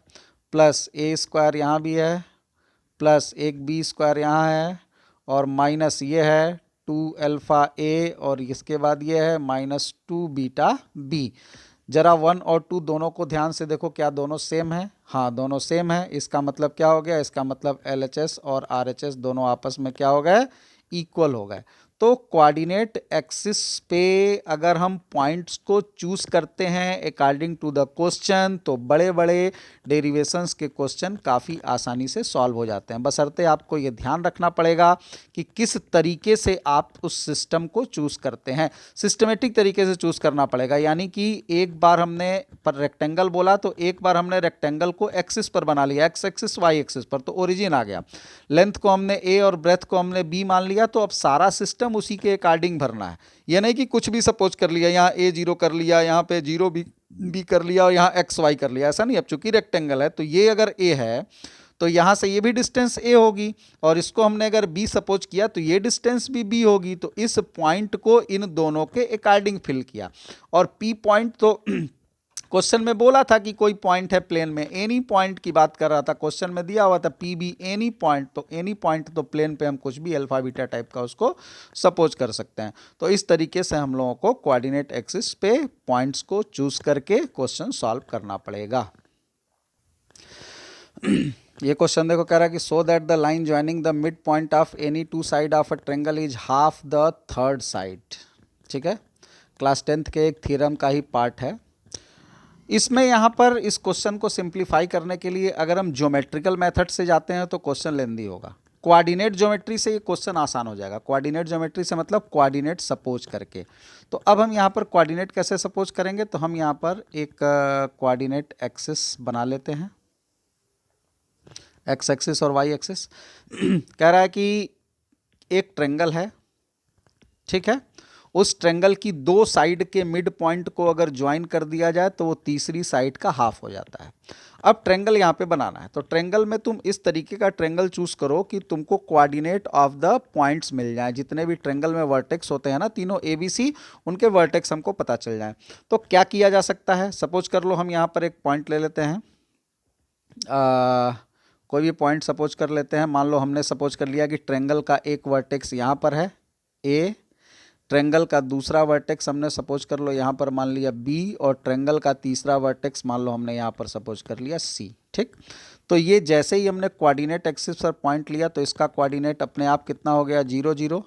plus a square यहाँ भी है प्लस एक बी स्क्वायर यहाँ है और माइनस ये है 2 अल्फा ए और इसके बाद ये है माइनस 2 बीटा बी। जरा 1 और 2 दोनों को ध्यान से देखो, क्या दोनों सेम है? हाँ, दोनों सेम है। इसका मतलब क्या हो गया? इसका मतलब LHS और RHS दोनों आपस में क्या हो गए? इक्वल हो गए। तो कोऑर्डिनेट एक्सिस पे अगर हम पॉइंट्स को चूज करते हैं अकॉर्डिंग टू द क्वेश्चन, तो बड़े बड़े डेरिवेशंस के क्वेश्चन काफ़ी आसानी से सॉल्व हो जाते हैं। बशर्ते आपको ये ध्यान रखना पड़ेगा कि किस तरीके से आप उस सिस्टम को चूज करते हैं। सिस्टमेटिक तरीके से चूज करना पड़ेगा, यानी कि एक बार हमने पर रेक्टेंगल बोला तो एक बार हमने रेक्टेंगल को एक्सिस पर बना लिया, एक्स एक्सिस वाई एक्सिस पर, तो ओरिजिन आ गया। लेंथ को हमने ए और ब्रेथ को हमने बी मान लिया, तो अब सारा सिस्टम उसी के अकॉर्डिंग भरना है। यह नहीं कि कुछ भी सपोज कर लिया, यहाँ ए जीरो कर लिया, यहाँ पे जीरो भी कर लिया और यहाँ एक्स वाई कर लिया, ऐसा नहीं। अब चूंकि रेक्टेंगल है तो ये अगर ए है तो यहाँ से ये भी डिस्टेंस ए होगी, और इसको हमने अगर बी सपोज किया तो ये डिस्टेंस भी बी होगी। तो इस पॉइंट को इन दोनों के अकॉर्डिंग फिल किया। और पी पॉइंट तो क्वेश्चन में बोला था कि कोई पॉइंट है प्लेन में, एनी पॉइंट की बात कर रहा था, क्वेश्चन में दिया हुआ था पी बी एनी पॉइंट, तो एनी पॉइंट तो प्लेन पे हम कुछ भी अल्फा बीटा टाइप का उसको सपोज कर सकते हैं। तो इस तरीके से हम लोगों को कोऑर्डिनेट एक्सिस पे पॉइंट्स को चूज करके क्वेश्चन सॉल्व करना पड़ेगा। ये क्वेश्चन देखो, कह रहा है कि so that the line joining the mid point of any two side of a triangle is half the third side. ठीक है, क्लास 10th के एक थ्योरम का ही पार्ट है। इसमें यहाँ पर इस क्वेश्चन को सिंप्लीफाई करने के लिए अगर हम ज्योमेट्रिकल मेथड से जाते हैं तो क्वेश्चन लेंदी होगा। कोऑर्डिनेट ज्योमेट्री से ये क्वेश्चन आसान हो जाएगा। कोऑर्डिनेट ज्योमेट्री से मतलब कोऑर्डिनेट सपोज करके। तो अब हम यहाँ पर कोऑर्डिनेट कैसे सपोज करेंगे, तो हम यहाँ पर एक कोऑर्डिनेट एक्सिस बना लेते हैं, एक्स एक्सिस और वाई एक्सिस। कह रहा है कि एक ट्रायंगल है, ठीक है, उस ट्रायंगल की दो साइड के मिड पॉइंट को अगर ज्वाइन कर दिया जाए तो वो तीसरी साइड का हाफ हो जाता है। अब ट्रायंगल यहाँ पे बनाना है, तो ट्रायंगल में तुम इस तरीके का ट्रायंगल चूज करो कि तुमको कोऑर्डिनेट ऑफ द पॉइंट्स मिल जाए। जितने भी ट्रायंगल में वर्टेक्स होते हैं ना, तीनों ए बी सी, उनके वर्टेक्स हमको पता चल जाए। तो क्या किया जा सकता है, सपोज कर लो हम यहाँ पर एक पॉइंट ले लेते हैं, कोई भी पॉइंट सपोज कर लेते हैं। मान लो हमने सपोज कर लिया कि ट्रायंगल का एक वर्टेक्स यहाँ पर है ए, ट्रायंगल का दूसरा वर्टेक्स हमने सपोज कर लो यहाँ पर मान लिया बी, और ट्रायंगल का तीसरा वर्टेक्स मान लो हमने यहाँ पर सपोज कर लिया सी। ठीक, तो ये जैसे ही हमने कोऑर्डिनेट एक्सिस पर पॉइंट लिया तो इसका कोऑर्डिनेट अपने आप कितना हो गया, 0 0।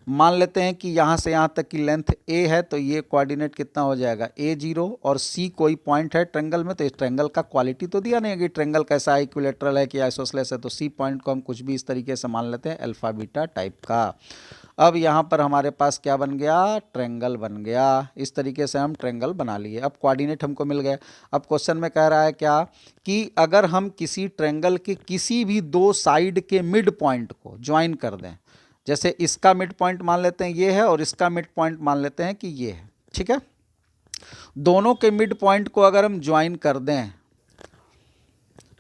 मान लेते हैं कि यहाँ से यहाँ तक की लेंथ ए है, तो ये कोऑर्डिनेट कितना हो जाएगा, a 0, और c कोई पॉइंट है ट्रायंगल में। तो इस ट्रायंगल का क्वालिटी तो दिया नहीं है कि ट्रायंगल कैसा है, इक्विलेटरल है कि आइसोसेलेस है, तो c पॉइंट को हम कुछ भी इस तरीके से मान लेते हैं अल्फा बीटा टाइप का। अब यहाँ पर हमारे पास क्या बन गया, ट्रायंगल बन गया। इस तरीके से हम ट्रायंगल बना लिए। अब कोऑर्डिनेट हमको मिल गए। अब क्वेश्चन में कह रहा है क्या कि अगर हम किसी ट्रायंगल के किसी भी दो साइड के मिड पॉइंट को ज्वाइन कर दें, जैसे इसका मिड पॉइंट मान लेते हैं ये है और इसका मिड पॉइंट मान लेते हैं कि ये है, ठीक है, दोनों के मिड पॉइंट को अगर हम ज्वाइन कर दें,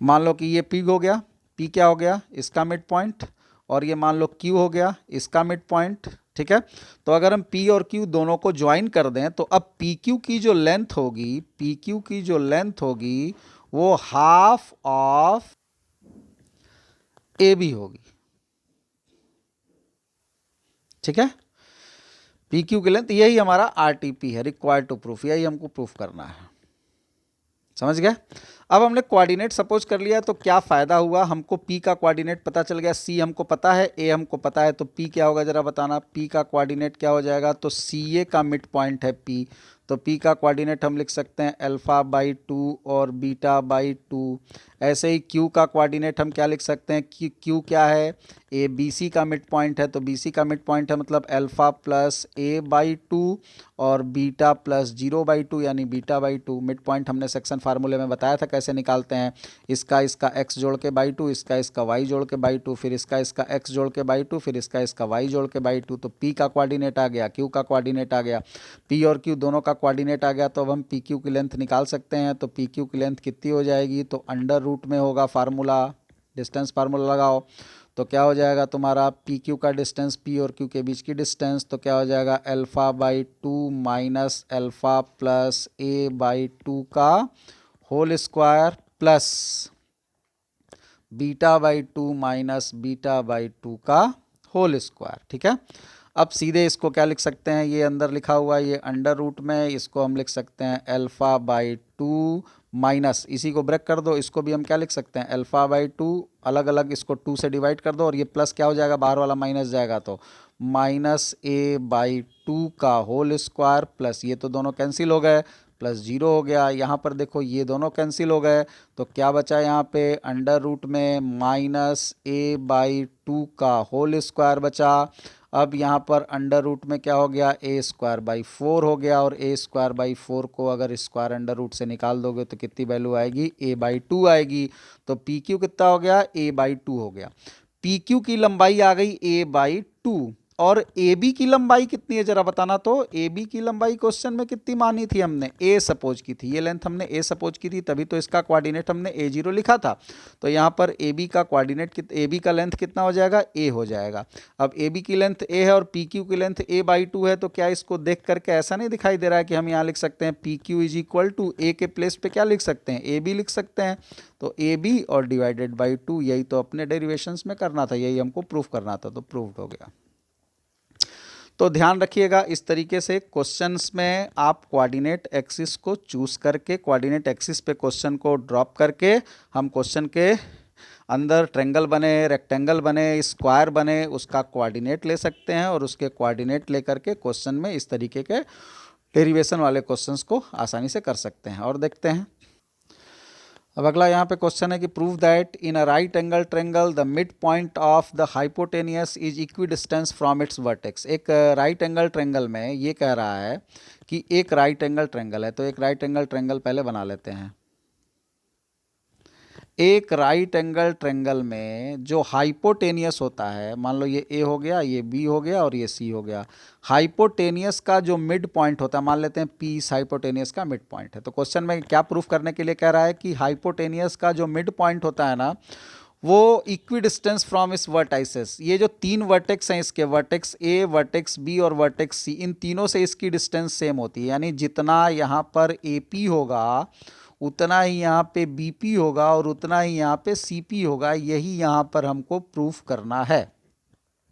मान लो कि ये P हो गया, P क्या हो गया, इसका मिड पॉइंट, और ये मान लो Q हो गया, इसका मिड पॉइंट। ठीक है, तो अगर हम P और Q दोनों को ज्वाइन कर दें तो अब PQ की जो लेंथ होगी, PQ की जो लेंथ होगी वो हाफ ऑफ AB होगी। ठीक है, पी क्यू की लेंथ, यही हमारा आरटीपी है, रिक्वायर्ड टू प्रूफ, यही हमको प्रूफ करना है। समझ गए। अब हमने कोऑर्डिनेट सपोज कर लिया तो क्या फ़ायदा हुआ, हमको पी का कोऑर्डिनेट पता चल गया, सी हमको पता है, ए हमको पता है, तो पी क्या होगा जरा बताना, पी का कोऑर्डिनेट क्या हो जाएगा, तो सी ए का मिड पॉइंट है पी, तो पी का कोऑर्डिनेट हम लिख सकते हैं अल्फा बाई 2 और बीटा बाई 2। ऐसे ही क्यू का कोऑर्डिनेट हम क्या लिख सकते हैं कि क्यू क्या है, ए बी सी का मिड पॉइंट है, तो बी सी का मिड पॉइंट है मतलब अल्फा प्लस ए बाई 2 और बीटा प्लस 0/2 यानी बीटा बाई 2। मिड पॉइंट हमने सेक्शन फार्मूले में बताया था कैसे निकालते हैं, इसका x जोड़ के बाई 2, इसका y जोड़ के बाई 2, फिर इसका x जोड़ के बाई 2, फिर इसका y जोड़ के बाई 2। तो p का कोऑर्डिनेट आ गया, q का कोऑर्डिनेट आ गया, p और q दोनों का कोऑर्डिनेट आ गया, तो अब हम पी क्यू की लेंथ निकाल सकते हैं। तो पी क्यू की लेंथ कितनी हो जाएगी, तो अंडर रूट में होगा फार्मूला, डिस्टेंस फार्मूला लगाओ, तो क्या हो जाएगा तुम्हारा पी क्यू का डिस्टेंस, पी और क्यू के बीच की डिस्टेंस, तो क्या हो जाएगा alpha by 2 minus alpha plus A by 2 का whole square plus beta by 2 minus beta by 2 का होल स्क्वायर। ठीक है, अब सीधे इसको क्या लिख सकते हैं, ये अंदर लिखा हुआ है, ये अंडर रूट में, इसको हम लिख सकते हैं अल्फा बाई 2 माइनस, इसी को ब्रेक कर दो, इसको भी हम क्या लिख सकते हैं, अल्फ़ा बाई टू, अलग अलग इसको 2 से डिवाइड कर दो और ये प्लस क्या हो जाएगा, बाहर वाला माइनस जाएगा तो माइनस ए बाई टू का होल स्क्वायर प्लस ये तो दोनों कैंसिल हो गए, प्लस जीरो हो गया। यहाँ पर देखो ये दोनों कैंसिल हो गए तो क्या बचा यहाँ पे, अंडर रूट में माइनस ए बाई टू का होल स्क्वायर बचा। अब यहाँ पर अंडर रूट में क्या हो गया, ए स्क्वायर बाई 4 हो गया, और ए स्क्वायर बाई 4 को अगर स्क्वायर अंडर रूट से निकाल दोगे तो कितनी वैल्यू आएगी, ए बाई 2 आएगी। तो पी क्यू कितना हो गया, ए बाई 2 हो गया। पी क्यू की लंबाई आ गई ए बाई 2, और ए बी की लंबाई कितनी है जरा बताना। तो ए बी की लंबाई क्वेश्चन में कितनी मानी थी हमने, ए सपोज की थी, ये लेंथ हमने ए सपोज की थी, तभी तो इसका कोऑर्डिनेट हमने A0 लिखा था। तो यहाँ पर ए बी का कोऑर्डिनेट, ए बी का लेंथ कितना हो जाएगा, ए हो जाएगा। अब ए बी की लेंथ ए है और पी क्यू की लेंथ ए बाई 2 है, तो क्या इसको देख करके ऐसा नहीं दिखाई दे रहा है कि हम यहाँ लिख सकते हैं P Q is equal to a के प्लेस पे क्या लिख सकते हैं, ए बी लिख सकते हैं। तो ए बी और डिवाइडेड बाई 2, यही तो अपने डेरिवेशंस में करना था, यही हमको प्रूफ करना था, तो प्रूव्ड हो गया। तो ध्यान रखिएगा इस तरीके से क्वेश्चंस में आप कोऑर्डिनेट एक्सिस को चूज करके, कोऑर्डिनेट एक्सिस पे क्वेश्चन को ड्रॉप करके हम क्वेश्चन के अंदर ट्रेंगल बने, रेक्टेंगल बने, स्क्वायर बने, उसका कोऑर्डिनेट ले सकते हैं और उसके कोऑर्डिनेट लेकर के क्वेश्चन में इस तरीके के डेरिवेशन वाले क्वेश्चंस को आसानी से कर सकते हैं। और देखते हैं अब अगला यहाँ पे क्वेश्चन है कि prove that in a right angle triangle the mid point of the hypotenuse is equidistance from its vertex. एक राइट एंगल ट्रेंगल में ये कह रहा है कि एक राइट एंगल ट्रेंगल है, तो एक राइट एंगल ट्रेंगल पहले बना लेते हैं। एक राइट एंगल ट्रेंगल में जो हाइपोटेनियस होता है, मान लो ये ए हो गया, ये बी हो गया और ये सी हो गया, हाइपोटेनियस का जो मिड पॉइंट होता है, मान लेते हैं पी इस हाइपोटेनियस का मिड पॉइंट है। तो क्वेश्चन में क्या प्रूफ करने के लिए कह रहा है कि हाइपोटेनियस का जो मिड पॉइंट होता है ना, वो इक्वी डिस्टेंस फ्रॉम इस वर्टाइसेस, ये जो तीन वर्टेक्स हैं इसके, वर्टेक्स ए, वर्टेक्स बी और वर्टेक्स सी, इन तीनों से इसकी डिस्टेंस सेम होती है। यानी जितना यहाँ पर ए पी होगा उतना ही यहाँ पे बीपी होगा और उतना ही यहाँ पे सीपी होगा, यही यहाँ पर हमको प्रूफ करना है।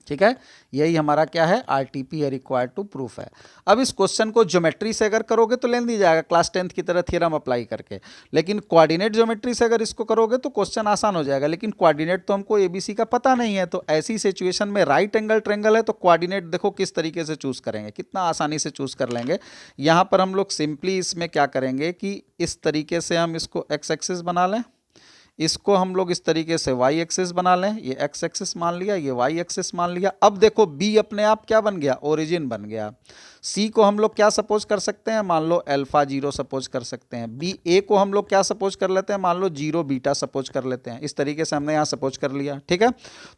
ठीक है, यही हमारा क्या है, आरटीपी है, रिक्वायर्ड टू प्रूफ है। अब इस क्वेश्चन को ज्योमेट्री से अगर करोगे तो लेंथ दी जाएगा क्लास 10th की तरह थ्योरम अप्लाई करके, लेकिन कोऑर्डिनेट ज्योमेट्री से अगर इसको करोगे तो क्वेश्चन आसान हो जाएगा। लेकिन कोऑर्डिनेट तो हमको एबीसी का पता नहीं है, तो ऐसी सिचुएशन में राइट एंगल ट्रेंगल है तो कोऑर्डिनेट देखो किस तरीके से चूज करेंगे, कितना आसानी से चूज कर लेंगे। यहाँ पर हम लोग सिंपली इसमें क्या करेंगे कि इस तरीके से हम इसको एक्स एक्सिस बना लें, इसको हम लोग इस तरीके से y एक्सिस बना लें, ये x एक्सिस मान लिया, ये y एक्सिस मान लिया। अब देखो b अपने आप क्या बन गया, ओरिजिन बन गया। c को हम लोग क्या सपोज कर सकते हैं, मान लो अल्फा 0 सपोज कर सकते हैं। b a को हम लोग क्या सपोज कर लेते हैं, मान लो 0 बीटा सपोज कर लेते हैं। इस तरीके से हमने यहाँ सपोज कर लिया। ठीक है,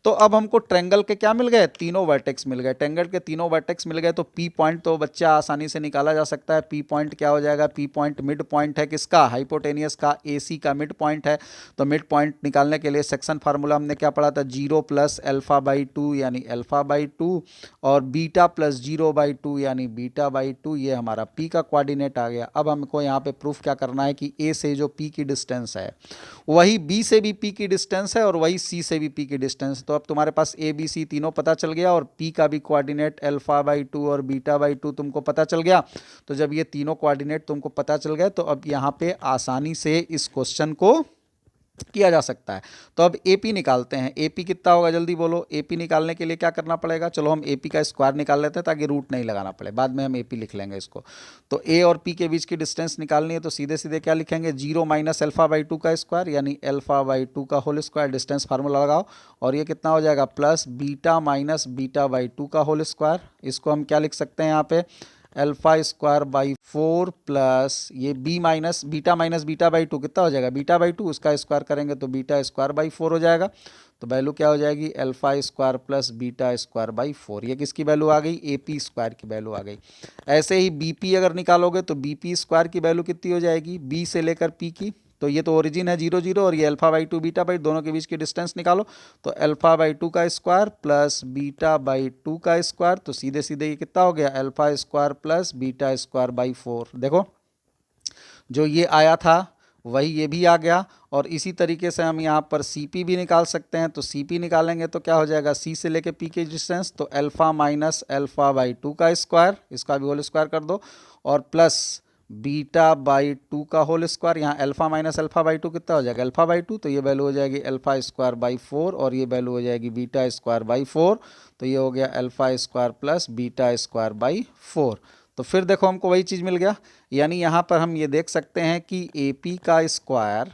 तो अब हमको ट्रेंगल के क्या मिल गए, तीनों वर्टेक्स मिल गए। ट्रेंगल के तीनों वर्टेक्स मिल गए तो p पॉइंट तो बच्चा आसानी से निकाला जा सकता है। p पॉइंट क्या हो जाएगा, p पॉइंट मिड पॉइंट है किसका, हाइपोटेनियस का, ac का मिड पॉइंट है। तो मिड पॉइंट निकालने के लिए सेक्शन फार्मूला हमने क्या पढ़ा था, 0 प्लस अल्फा बाई 2 यानी अल्फा बाई 2 और बीटा प्लस 0 बाई 2 यानी बीटा बाई 2, ये हमारा p का कोऑर्डिनेट आ गया। अब हमको यहाँ पे प्रूफ क्या करना है कि a से जो p की डिस्टेंस है वही b से भी p की डिस्टेंस है और वही c से भी p की डिस्टेंस। तो अब तुम्हारे पास a b c तीनों पता चल गया और p का भी कोऑर्डिनेट अल्फा बाई 2 और बीटा बाई 2 तुमको पता चल गया। तो जब ये तीनों कोऑर्डिनेट तुमको पता चल गए तो अब यहाँ पे आसानी से इस क्वेश्चन को किया जा सकता है। तो अब AP निकालते हैं। AP कितना होगा जल्दी बोलो। AP निकालने के लिए क्या करना पड़ेगा, चलो हम AP का स्क्वायर निकाल लेते हैं ताकि रूट नहीं लगाना पड़े, बाद में हम AP लिख लेंगे इसको। तो A और P के बीच की डिस्टेंस निकालनी है तो सीधे सीधे क्या लिखेंगे, 0 माइनस अल्फा बाई 2 का स्क्वायर यानी अल्फा बाई 2 का होल स्क्वायर, डिस्टेंस फार्मूला लगाओ और ये कितना हो जाएगा, plus beta minus beta by 2 का होल स्क्वायर। इसको हम क्या लिख सकते हैं यहाँ पे, अल्फा स्क्वायर बाई 4 प्लस ये b माइनस बीटा बाई 2 कितना हो जाएगा, बीटा बाई 2, उसका स्क्वायर करेंगे तो बीटा स्क्वायर बाई 4 हो जाएगा। तो वैल्यू क्या हो जाएगी, alpha square plus beta square by 4। ये किसकी वैल्यू आ गई, AP स्क्वायर की वैल्यू आ गई। ऐसे ही BP अगर निकालोगे तो BP स्क्वायर की वैल्यू कितनी हो जाएगी, B से लेकर P की, तो ये तो ओरिजिन है 0 0 और ये अल्फा बाई 2 बीटा बाई, दोनों के बीच की डिस्टेंस निकालो तो अल्फा बाई 2 का स्क्वायर प्लस बीटा बाई 2 का स्क्वायर, तो सीधे सीधे ये कितना हो गया, alpha square plus beta square by 4। देखो जो ये आया था वही ये भी आ गया। और इसी तरीके से हम यहाँ पर CP भी निकाल सकते हैं। तो CP निकालेंगे तो क्या हो जाएगा, C से लेके P की डिस्टेंस, तो अल्फा माइनस अल्फा बाई 2 का स्क्वायर, इसका भी होल स्क्वायर कर दो और प्लस बीटा बाई 2 का होल स्क्वायर, यहाँ अल्फा माइनस अल्फा बाई 2 कितना हो जाएगा, अल्फा बाई 2, तो ये वैल्यू हो जाएगी अल्फा स्क्वायर बाई 4 और ये वैल्यू हो जाएगी बीटा स्क्वायर बाई 4, तो ये हो गया alpha square plus beta square by 4। तो फिर देखो हमको वही चीज़ मिल गया, यानी यहाँ पर हम ये देख सकते हैं कि ए पी का स्क्वायर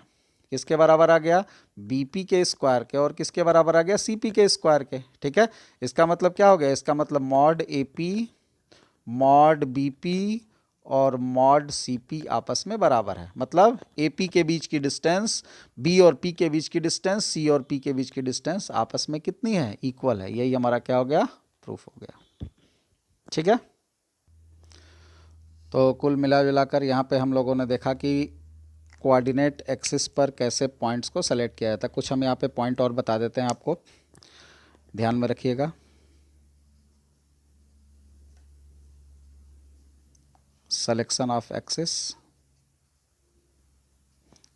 किसके बराबर आ गया, बीपी के स्क्वायर के, और किसके बराबर आ गया, सीपी के स्क्वायर के। ठीक है, इसका मतलब क्या हो गया, इसका मतलब मॉड एपी मॉड बीपी और मॉड सीपी आपस में बराबर है, मतलब एपी के बीच की डिस्टेंस बी और पी के बीच की डिस्टेंस सी और पी के बीच की डिस्टेंस आपस में कितनी है, इक्वल है। यही हमारा क्या हो गया, प्रूफ हो गया। ठीक है, तो कुल मिला जुलाकर यहाँ पे हम लोगों ने देखा कि कोऑर्डिनेट एक्सिस पर कैसे पॉइंट्स को सेलेक्ट किया जाता है। कुछ हम यहाँ पे पॉइंट और बता देते हैं आपको, ध्यान में रखिएगा। सिलेक्शन ऑफ एक्सिस,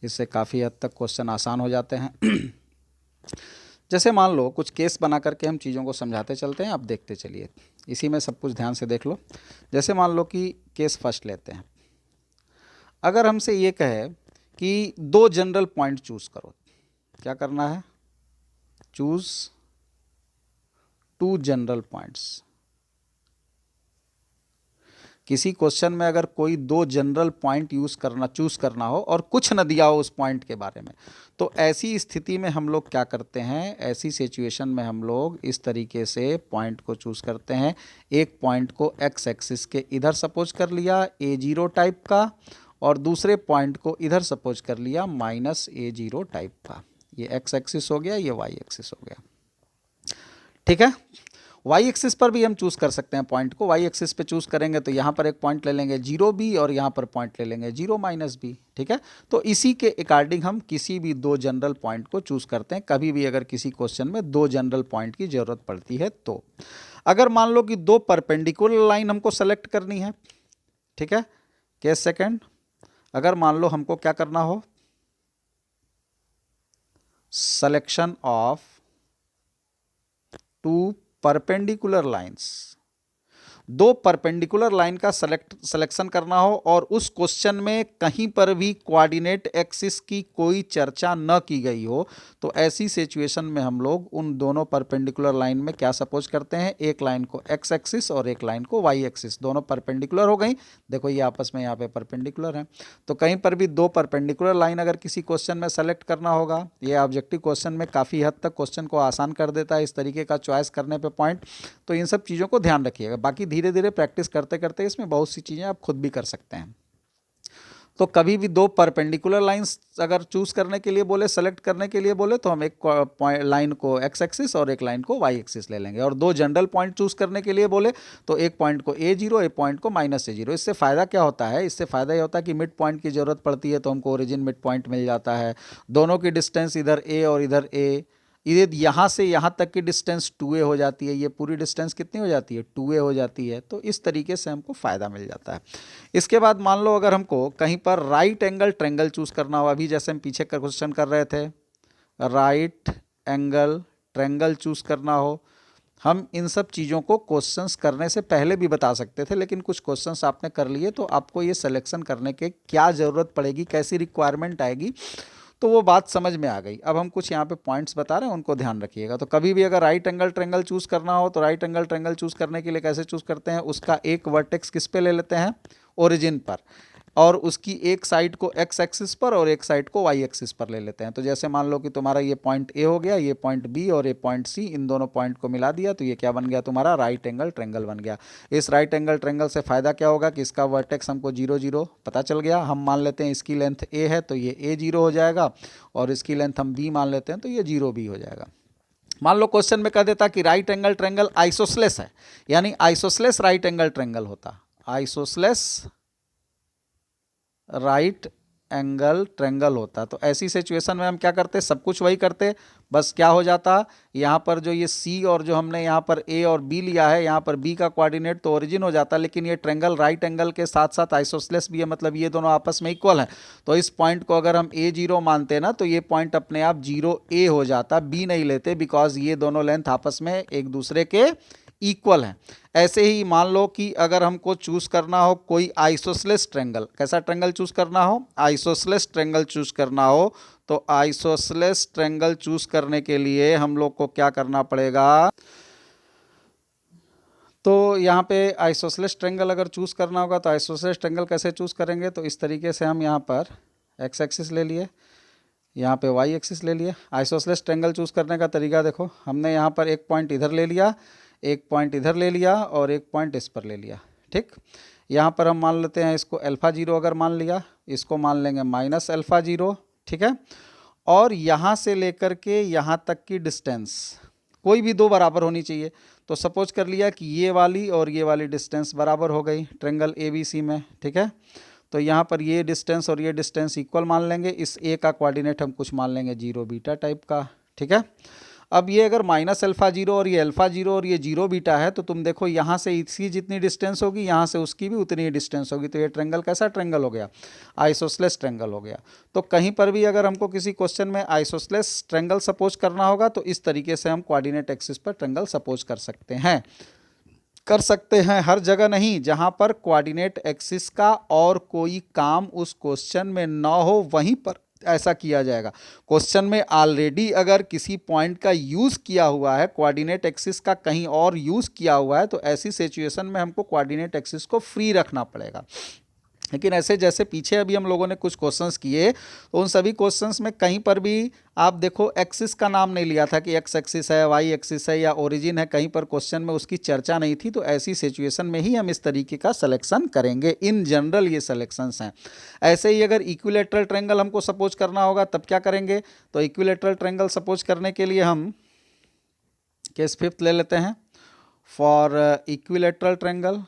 इससे काफ़ी हद तक क्वेश्चन आसान हो जाते हैं। जैसे मान लो कुछ केस बना करके हम चीज़ों को समझाते चलते हैं, आप देखते चलिए, इसी में सब कुछ ध्यान से देख लो। जैसे मान लो कि केस फर्स्ट लेते हैं, अगर हमसे ये कहे कि दो जनरल पॉइंट चूज करो, क्या करना है, चूज टू जनरल पॉइंट्स। किसी क्वेश्चन में अगर कोई दो जनरल पॉइंट चूज करना हो और कुछ न दिया हो उस पॉइंट के बारे में, तो ऐसी स्थिति में हम लोग क्या करते हैं, ऐसी सिचुएशन में हम लोग इस तरीके से पॉइंट को चूज करते हैं। एक पॉइंट को एक्स एक्सिस के इधर सपोज कर लिया A0 टाइप का, और दूसरे पॉइंट को इधर सपोज कर लिया -A0 टाइप का। ये एक्स एक्सिस हो गया, ये वाई एक्सिस हो गया। ठीक है, वाई एक्सिस पर भी हम चूज कर सकते हैं पॉइंट को। वाई एक्सिस पे चूज करेंगे तो यहाँ पर एक पॉइंट ले लेंगे 0B और यहाँ पर पॉइंट ले लेंगे 0 -B। ठीक है, तो इसी के अकॉर्डिंग हम किसी भी दो जनरल पॉइंट को चूज करते हैं। कभी भी अगर किसी क्वेश्चन में दो जनरल पॉइंट की जरूरत पड़ती है तो, अगर मान लो कि दो परपेंडिकुलर लाइन हमको सेलेक्ट करनी है, ठीक है, केस सेकेंड, अगर मान लो हमको क्या करना हो, selection of two perpendicular lines, दो परपेंडिकुलर लाइन का सिलेक्शन करना हो और उस क्वेश्चन में कहीं पर भी कोऑर्डिनेट एक्सिस की कोई चर्चा न की गई हो, तो ऐसी सिचुएशन में हम लोग उन दोनों परपेंडिकुलर लाइन में क्या सपोज करते हैं, एक लाइन को एक्स एक्सिस और एक लाइन को वाई एक्सिस, दोनों परपेंडिकुलर हो गई। देखो ये आपस में यहाँ पे परपेंडिकुलर हैं, तो कहीं पर भी दो परपेंडिकुलर लाइन अगर किसी क्वेश्चन में सेलेक्ट करना होगा, ये ऑब्जेक्टिव क्वेश्चन में काफ़ी हद तक क्वेश्चन को आसान कर देता है इस तरीके का चॉइस करने पर पॉइंट। तो इन सब चीज़ों को ध्यान रखिएगा, बाकी धीरे धीरे प्रैक्टिस करते करते इसमें बहुत सी चीज़ें आप खुद भी कर सकते हैं। तो कभी भी दो परपेंडिकुलर लाइंस अगर चूज करने के लिए बोले, सेलेक्ट करने के लिए बोले, तो हम एक लाइन को एक्स एक्सिस और एक लाइन को वाई एक्सिस ले लेंगे। और दो जनरल पॉइंट चूज करने के लिए बोले तो एक पॉइंट को A0, एक पॉइंट को -A0। इससे फ़ायदा क्या होता है, इससे फ़ायदा ये होता है कि मिड पॉइंट की ज़रूरत पड़ती है तो हमको ओरिजिन मिड पॉइंट मिल जाता है। दोनों की डिस्टेंस इधर A और इधर A, ये यहाँ से यहाँ तक की डिस्टेंस 2a हो जाती है, ये पूरी डिस्टेंस कितनी हो जाती है, 2a हो जाती है। तो इस तरीके से हमको फ़ायदा मिल जाता है। इसके बाद मान लो अगर हमको कहीं पर राइट एंगल ट्रेंगल चूज़ करना हो, अभी जैसे हम पीछे का क्वेश्चन कर रहे थे, राइट एंगल ट्रेंगल चूज़ करना हो, हम इन सब चीज़ों को क्वेश्चंस करने से पहले भी बता सकते थे, लेकिन कुछ क्वेश्चंस आपने कर लिए तो आपको ये सिलेक्शन करने के क्या ज़रूरत पड़ेगी, कैसी रिक्वायरमेंट आएगी, तो वो बात समझ में आ गई। अब हम कुछ यहाँ पे पॉइंट्स बता रहे हैं, उनको ध्यान रखिएगा। तो कभी भी अगर राइट एंगल ट्रेंगल चूज़ करना हो तो राइट एंगल ट्रेंगल चूज़ करने के लिए कैसे चूज़ करते हैं, उसका एक वर्टेक्स किस पे ले लेते हैं, ओरिजिन पर, और उसकी एक साइड को एक्स एक्सिस पर और एक साइड को वाई एक्सिस पर ले लेते हैं। तो जैसे मान लो कि तुम्हारा ये पॉइंट ए हो गया, ये पॉइंट बी और ये पॉइंट सी, इन दोनों पॉइंट को मिला दिया तो ये क्या बन गया, तुम्हारा राइट एंगल ट्रेंगल बन गया। इस राइट एंगल ट्रेंगल से फ़ायदा क्या होगा कि इसका वर्टेक्स हमको 0 0 पता चल गया। हम मान लेते हैं इसकी लेंथ ए है तो ये A0 हो जाएगा, और इसकी लेंथ हम बी मान लेते हैं तो ये 0B हो जाएगा। मान लो क्वेश्चन में कह देता कि राइट एंगल ट्रेंगल आइसोसलेस है, यानी आइसोसलेस राइट एंगल ट्रेंगल होता, आइसोसलेस राइट एंगल ट्रेंगल होता। तो ऐसी सिचुएशन में हम क्या करते, सब कुछ वही करते, बस क्या हो जाता, यहाँ पर जो ये C और जो हमने यहाँ पर A और B लिया है, यहाँ पर B का कोऑर्डिनेट तो ओरिजिन हो जाता, लेकिन ये ट्रेंगल राइट एंगल के साथ साथ आइसोसलेस भी है, मतलब ये दोनों आपस में इक्वल हैं। तो इस पॉइंट को अगर हम A0 मानते ना तो ये पॉइंट अपने आप 0A हो जाता, B नहीं लेते, बिकॉज ये दोनों लेंथ आपस में एक दूसरे के इक्वल हैं। ऐसे ही मान लो कि अगर हमको चूज करना हो कोई आइसोसेलेस ट्रायंगल, कैसा ट्रायंगल चूज करना हो, आइसोसेलेस ट्रायंगल चूज करना हो, तो आइसोसेलेस ट्रायंगल चूज करने के लिए हम लोग को क्या करना पड़ेगा, तो यहाँ पे आइसोसेलेस ट्रायंगल अगर चूज करना होगा तो आइसोसेलेस ट्रायंगल कैसे चूज करेंगे, तो इस तरीके से हम यहाँ पर एक्स एक्सिस ले लिए, यहाँ पे वाई एक्सिस ले लिए। आइसोसेलेस ट्रायंगल चूज करने का तरीका देखो, हमने यहाँ पर एक पॉइंट इधर ले लिया, एक पॉइंट इधर ले लिया और एक पॉइंट इस पर ले लिया। ठीक, यहाँ पर हम मान लेते हैं इसको अल्फा जीरो अगर मान लिया, इसको मान लेंगे माइनस अल्फा जीरो। ठीक है, और यहाँ से लेकर के यहाँ तक की डिस्टेंस कोई भी दो बराबर होनी चाहिए। तो सपोज कर लिया कि ये वाली और ये वाली डिस्टेंस बराबर हो गई ट्रायंगल ABC में। ठीक है, तो यहाँ पर ये डिस्टेंस और ये डिस्टेंस इक्वल मान लेंगे। इस ए का कोऑर्डिनेट हम कुछ मान लेंगे 0 बीटा टाइप का। ठीक है, अब ये अगर माइनस अल्फा जीरो और ये अल्फा जीरो और ये 0 बीटा है, तो तुम देखो यहाँ से इसकी जितनी डिस्टेंस होगी यहाँ से उसकी भी उतनी ही डिस्टेंस होगी। तो ये ट्रायंगल कैसा ट्रायंगल हो गया, आइसोसेलेस ट्रायंगल हो गया। तो कहीं पर भी अगर हमको किसी क्वेश्चन में आइसोसेलेस ट्रायंगल सपोज करना होगा तो इस तरीके से हम कोऑर्डिनेट एक्सिस पर ट्रायंगल सपोज कर सकते हैं। हर जगह नहीं, जहां पर कोऑर्डिनेट एक्सिस का और कोई काम उस क्वेश्चन में ना हो वहीं पर ऐसा किया जाएगा। क्वेश्चन में ऑलरेडी अगर किसी पॉइंट का यूज़ किया हुआ है, कोऑर्डिनेट एक्सिस का कहीं और यूज़ किया हुआ है, तो ऐसी सिचुएशन में हमको कोऑर्डिनेट एक्सिस को फ्री रखना पड़ेगा। लेकिन ऐसे जैसे पीछे अभी हम लोगों ने कुछ क्वेश्चंस किए, तो उन सभी क्वेश्चंस में कहीं पर भी आप देखो एक्सिस का नाम नहीं लिया था कि एक्स एक्सिस है, वाई एक्सिस है या ओरिजिन है, कहीं पर क्वेश्चन में उसकी चर्चा नहीं थी। तो ऐसी सिचुएशन में ही हम इस तरीके का सिलेक्शन करेंगे। इन जनरल ये सिलेक्शंस हैं। ऐसे ही अगर इक्विलैटरल ट्रायंगल हमको सपोज करना होगा तब क्या करेंगे, तो इक्विलैटरल ट्रायंगल सपोज करने के लिए हम केस 5 ले लेते हैं। फॉर इक्विलैटरल ट्रायंगल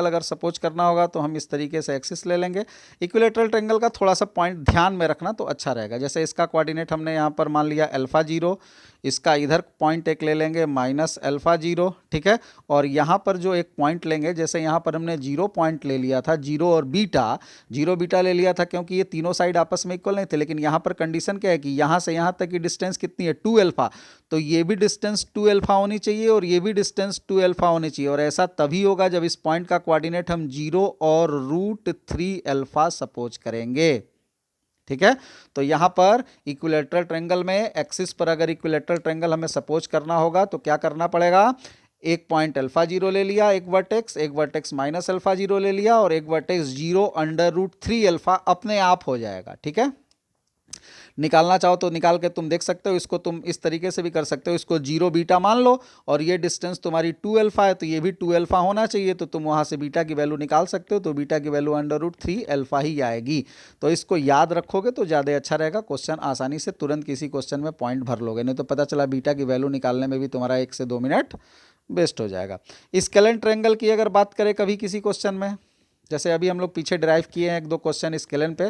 अगर सपोज करना होगा तो हम इस तरीके से एक्सिस ले लेंगे। इक्विलैटरल ट्रायंगल का थोड़ा सा पॉइंट ध्यान में रखना तो अच्छा रहेगा। जैसे इसका कोऑर्डिनेट हमने यहाँ पर मान लिया अल्फा जीरो, इसका इधर पॉइंट एक ले लेंगे माइनस अल्फा जीरो। ठीक है, और यहाँ पर जो एक पॉइंट लेंगे, जैसे यहाँ पर हमने 0 पॉइंट ले लिया था, 0 और बीटा, 0 बीटा ले लिया था क्योंकि ये तीनों साइड आपस में इक्वल नहीं थे। लेकिन यहाँ पर कंडीशन क्या है कि यहाँ से यहाँ तक की डिस्टेंस कितनी है, 2 अल्फा। तो ये भी डिस्टेंस 2 अल्फा होनी चाहिए और ये भी डिस्टेंस 2 अल्फा होनी चाहिए। और ऐसा तभी होगा जब इस पॉइंट का कोऑर्डिनेट हम 0 और √3 अल्फा सपोज करेंगे। ठीक है, तो यहां पर इक्विलैटरल ट्रायंगल में एक्सिस पर अगर इक्विलैटरल ट्रायंगल हमें सपोज करना होगा तो क्या करना पड़ेगा, एक पॉइंट अल्फा जीरो ले लिया, एक वर्टेक्स माइनस अल्फा जीरो ले लिया और एक वर्टेक्स 0 √3 अल्फा अपने आप हो जाएगा। ठीक है, निकालना चाहो तो निकाल के तुम देख सकते हो। इसको तुम इस तरीके से भी कर सकते हो, इसको 0 बीटा मान लो और ये डिस्टेंस तुम्हारी 2 अल्फा है तो ये भी 2 अल्फा होना चाहिए। तो तुम वहाँ से बीटा की वैल्यू निकाल सकते हो, तो बीटा की वैल्यू √3 अल्फा ही आएगी। तो इसको याद रखोगे तो ज़्यादा अच्छा रहेगा। क्वेश्चन आसानी से तुरंत किसी क्वेश्चन में पॉइंट भर लोगे, नहीं तो पता चला बीटा की वैल्यू निकालने में भी तुम्हारा 1 से 2 मिनट वेस्ट हो जाएगा। स्केलेन ट्रायंगल की अगर बात करें कभी किसी क्वेश्चन में, जैसे अभी हम लोग पीछे ड्राइव किए हैं 1-2 क्वेश्चन स्केलेन पे,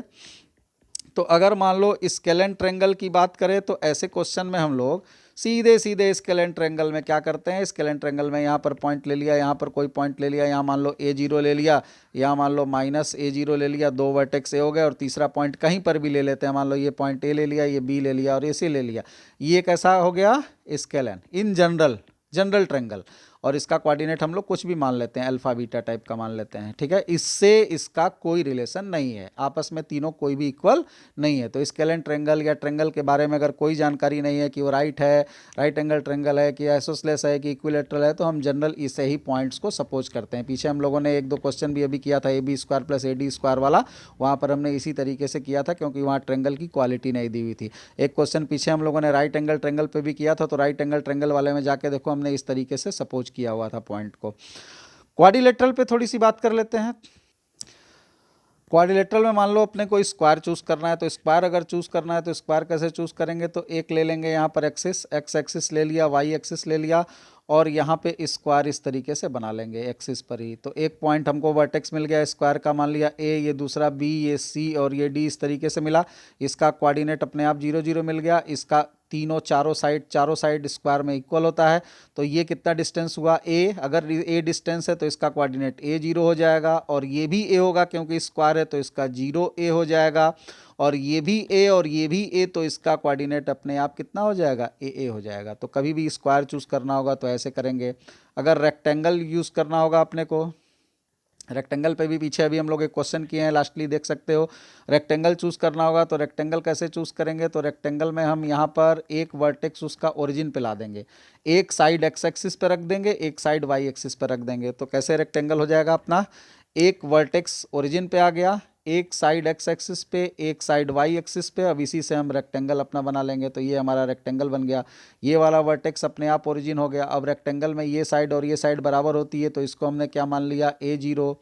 तो अगर मान लो स्केलेन ट्रायंगल की बात करें तो ऐसे क्वेश्चन में हम लोग सीधे स्केलेन ट्रायंगल में क्या करते हैं, स्केलेन ट्रायंगल में यहाँ पर पॉइंट ले लिया, यहाँ पर कोई पॉइंट ले लिया, यहाँ मान लो A0 ले लिया, यहाँ मान लो माइनस A0 ले लिया, 2 वर्टेक्स ए हो गए और तीसरा पॉइंट कहीं पर भी ले लेते हैं, मान लो ये पॉइंट ए ले लिया, ये बी ले लिया और ये सी ले लिया। ये कैसा हो गया, स्केलेन इन जनरल ट्रायंगल। और इसका कोऑर्डिनेट हम लोग कुछ भी मान लेते हैं, अल्फा बीटा टाइप का मान लेते हैं। ठीक है, इससे इसका कोई रिलेशन नहीं है, आपस में तीनों कोई भी इक्वल नहीं है। तो स्केलेन ट्रायंगल या ट्रायंगल के बारे में अगर कोई जानकारी नहीं है कि वो राइट एंगल ट्रायंगल है कि आइसोसेलेस है कि इक्विलैटरल है, तो हम जनरल इसे ही पॉइंट्स को सपोज करते हैं। पीछे हम लोगों ने 1-2 क्वेश्चन भी अभी किया था AB² + AD² वाला, वहाँ पर हमने इसी तरीके से किया था क्योंकि वहाँ ट्रायंगल की क्वालिटी नहीं दी हुई थी। एक क्वेश्चन पीछे हम लोगों ने राइट एंगल ट्रायंगल पे भी किया था, तो राइट एंगल ट्रायंगल वाले में जाके देखो हमने इस तरीके से सपोज किया हुआ था पॉइंट को। क्वाड्रिलेटरल पे थोड़ी सी बात कर लेते हैं। क्वाड्रिलेटरल में मान लो अपने को स्क्वायर चूज करना है, तो स्क्वायर अगर चूज करना है तो स्क्वायर कैसे चूज करेंगे, तो एक ले लेंगे यहाँ पर एक्सिस, एक्स एक्सिस ले लिया, वाई एक्सिस ले लिया और यहाँ पे स्क्वायर इस तरीके से बना लेंगे एक्सिस पर ही। तो एक पॉइंट हमको वर्टेक्स मिल गया स्क्वायर का, मान लिया ए, ये दूसरा बी, ये सी और ये डी, इस तरीके से मिला। इसका कोऑर्डिनेट अपने आप 0 0 मिल गया। इसका चारों साइड स्क्वायर में इक्वल होता है। तो ये कितना डिस्टेंस हुआ, ए, अगर ए डिस्टेंस है तो इसका कोऑर्डिनेट A0 हो जाएगा और ये भी ए होगा क्योंकि स्क्वायर है तो इसका 0 ए हो जाएगा। और ये भी ए और ये भी ए, तो इसका कोऑर्डिनेट अपने आप कितना हो जाएगा, ए हो जाएगा। तो कभी भी स्क्वायर चूज करना होगा तो ऐसे करेंगे। अगर रेक्टेंगल यूज करना होगा अपने को, रेक्टेंगल पे भी पीछे अभी हम लोग एक क्वेश्चन किए हैं, लास्टली देख सकते हो। रेक्टेंगल चूज करना होगा तो रेक्टेंगल कैसे चूज करेंगे, तो रेक्टेंगल में हम यहाँ पर एक वर्टेक्स उसका ओरिजिन पे ला देंगे, एक साइड एक्स एक्सिस पे रख देंगे, एक साइड वाई एक्सिस पे रख देंगे। तो कैसे रेक्टेंगल हो जाएगा अपना, एक वर्टेक्स ओरिजिन पे आ गया, एक साइड एक्स एक्सिस पे, एक साइड वाई एक्सिस पे। अब इसी से हम रेक्टेंगल अपना बना लेंगे। तो ये हमारा रेक्टेंगल बन गया। ये वाला वर्टेक्स अपने आप ओरिजिन हो गया। अब रेक्टेंगल में ये साइड और ये साइड बराबर होती है, तो इसको हमने क्या मान लिया, A0।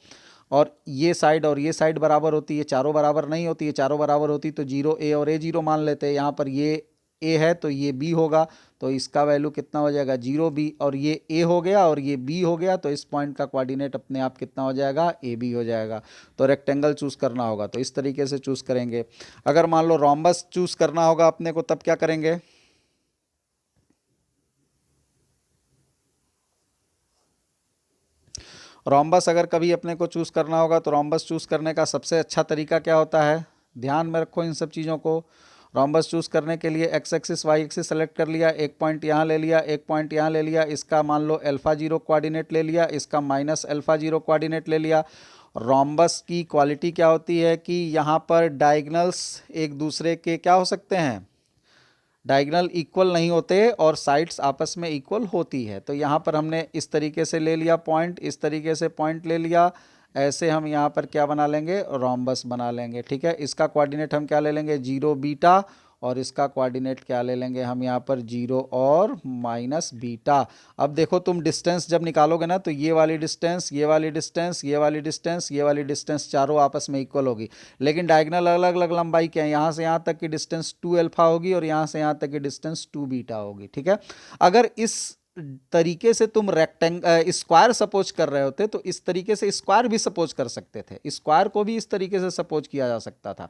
और ये साइड और ये साइड बराबर होती है, चारों बराबर नहीं होती है, चारों बराबर होती तो 0A और A0 मान लेते हैं। यहाँ पर ये ए है तो ये बी होगा, तो इसका वैल्यू कितना हो जाएगा, 0B। और ये ए हो गया और ये बी हो गया, तो इस पॉइंट का कोऑर्डिनेट अपने आप कितना हो जाएगा, AB हो जाएगा। तो रेक्टेंगल चूज करना होगा तो इस तरीके से चूज करेंगे। अगर मान लो रोम्बस चूज करना होगा अपने को, तब क्या करेंगे, रोम्बस अगर कभी अपने को चूज करना होगा तो रोम्बस चूज करने का सबसे अच्छा तरीका क्या होता है, ध्यान में रखो इन सब चीज़ों को। रोम्बस चूज करने के लिए X axis Y axis select कर लिया, एक पॉइंट यहाँ ले लिया, एक पॉइंट यहाँ ले लिया, इसका मान लो α0 कोऑर्डिनेट ले लिया, इसका -α0 कोऑर्डिनेट ले लिया। रोम्बस की क्वालिटी क्या होती है कि यहाँ पर डायगनल्स एक दूसरे के क्या हो सकते हैं, डायगोनल इक्वल नहीं होते और साइड्स आपस में इक्वल होती है। तो यहाँ पर हमने इस तरीके से ले लिया पॉइंट, इस तरीके से पॉइंट ले लिया, ऐसे हम यहाँ पर क्या बना लेंगे, रोम्बस बना लेंगे। ठीक है, इसका कोऑर्डिनेट हम क्या ले लेंगे, 0β, और इसका कोऑर्डिनेट क्या ले लेंगे हम यहाँ पर, 0 और -β। अब देखो तुम डिस्टेंस जब निकालोगे ना, तो ये वाली डिस्टेंस, ये वाली डिस्टेंस, ये वाली डिस्टेंस, ये वाली डिस्टेंस चारों आपस में इक्वल होगी। लेकिन डायगोनल अलग अलग लंबाई के हैं, यहाँ से यहाँ तक की डिस्टेंस 2α होगी और यहाँ से यहाँ तक की डिस्टेंस 2β होगी। ठीक है, अगर इस तरीके से तुम स्क्वायर सपोज कर रहे होते तो इस तरीके से स्क्वायर भी सपोज कर सकते थे, स्क्वायर को भी इस तरीके से सपोज किया जा सकता था।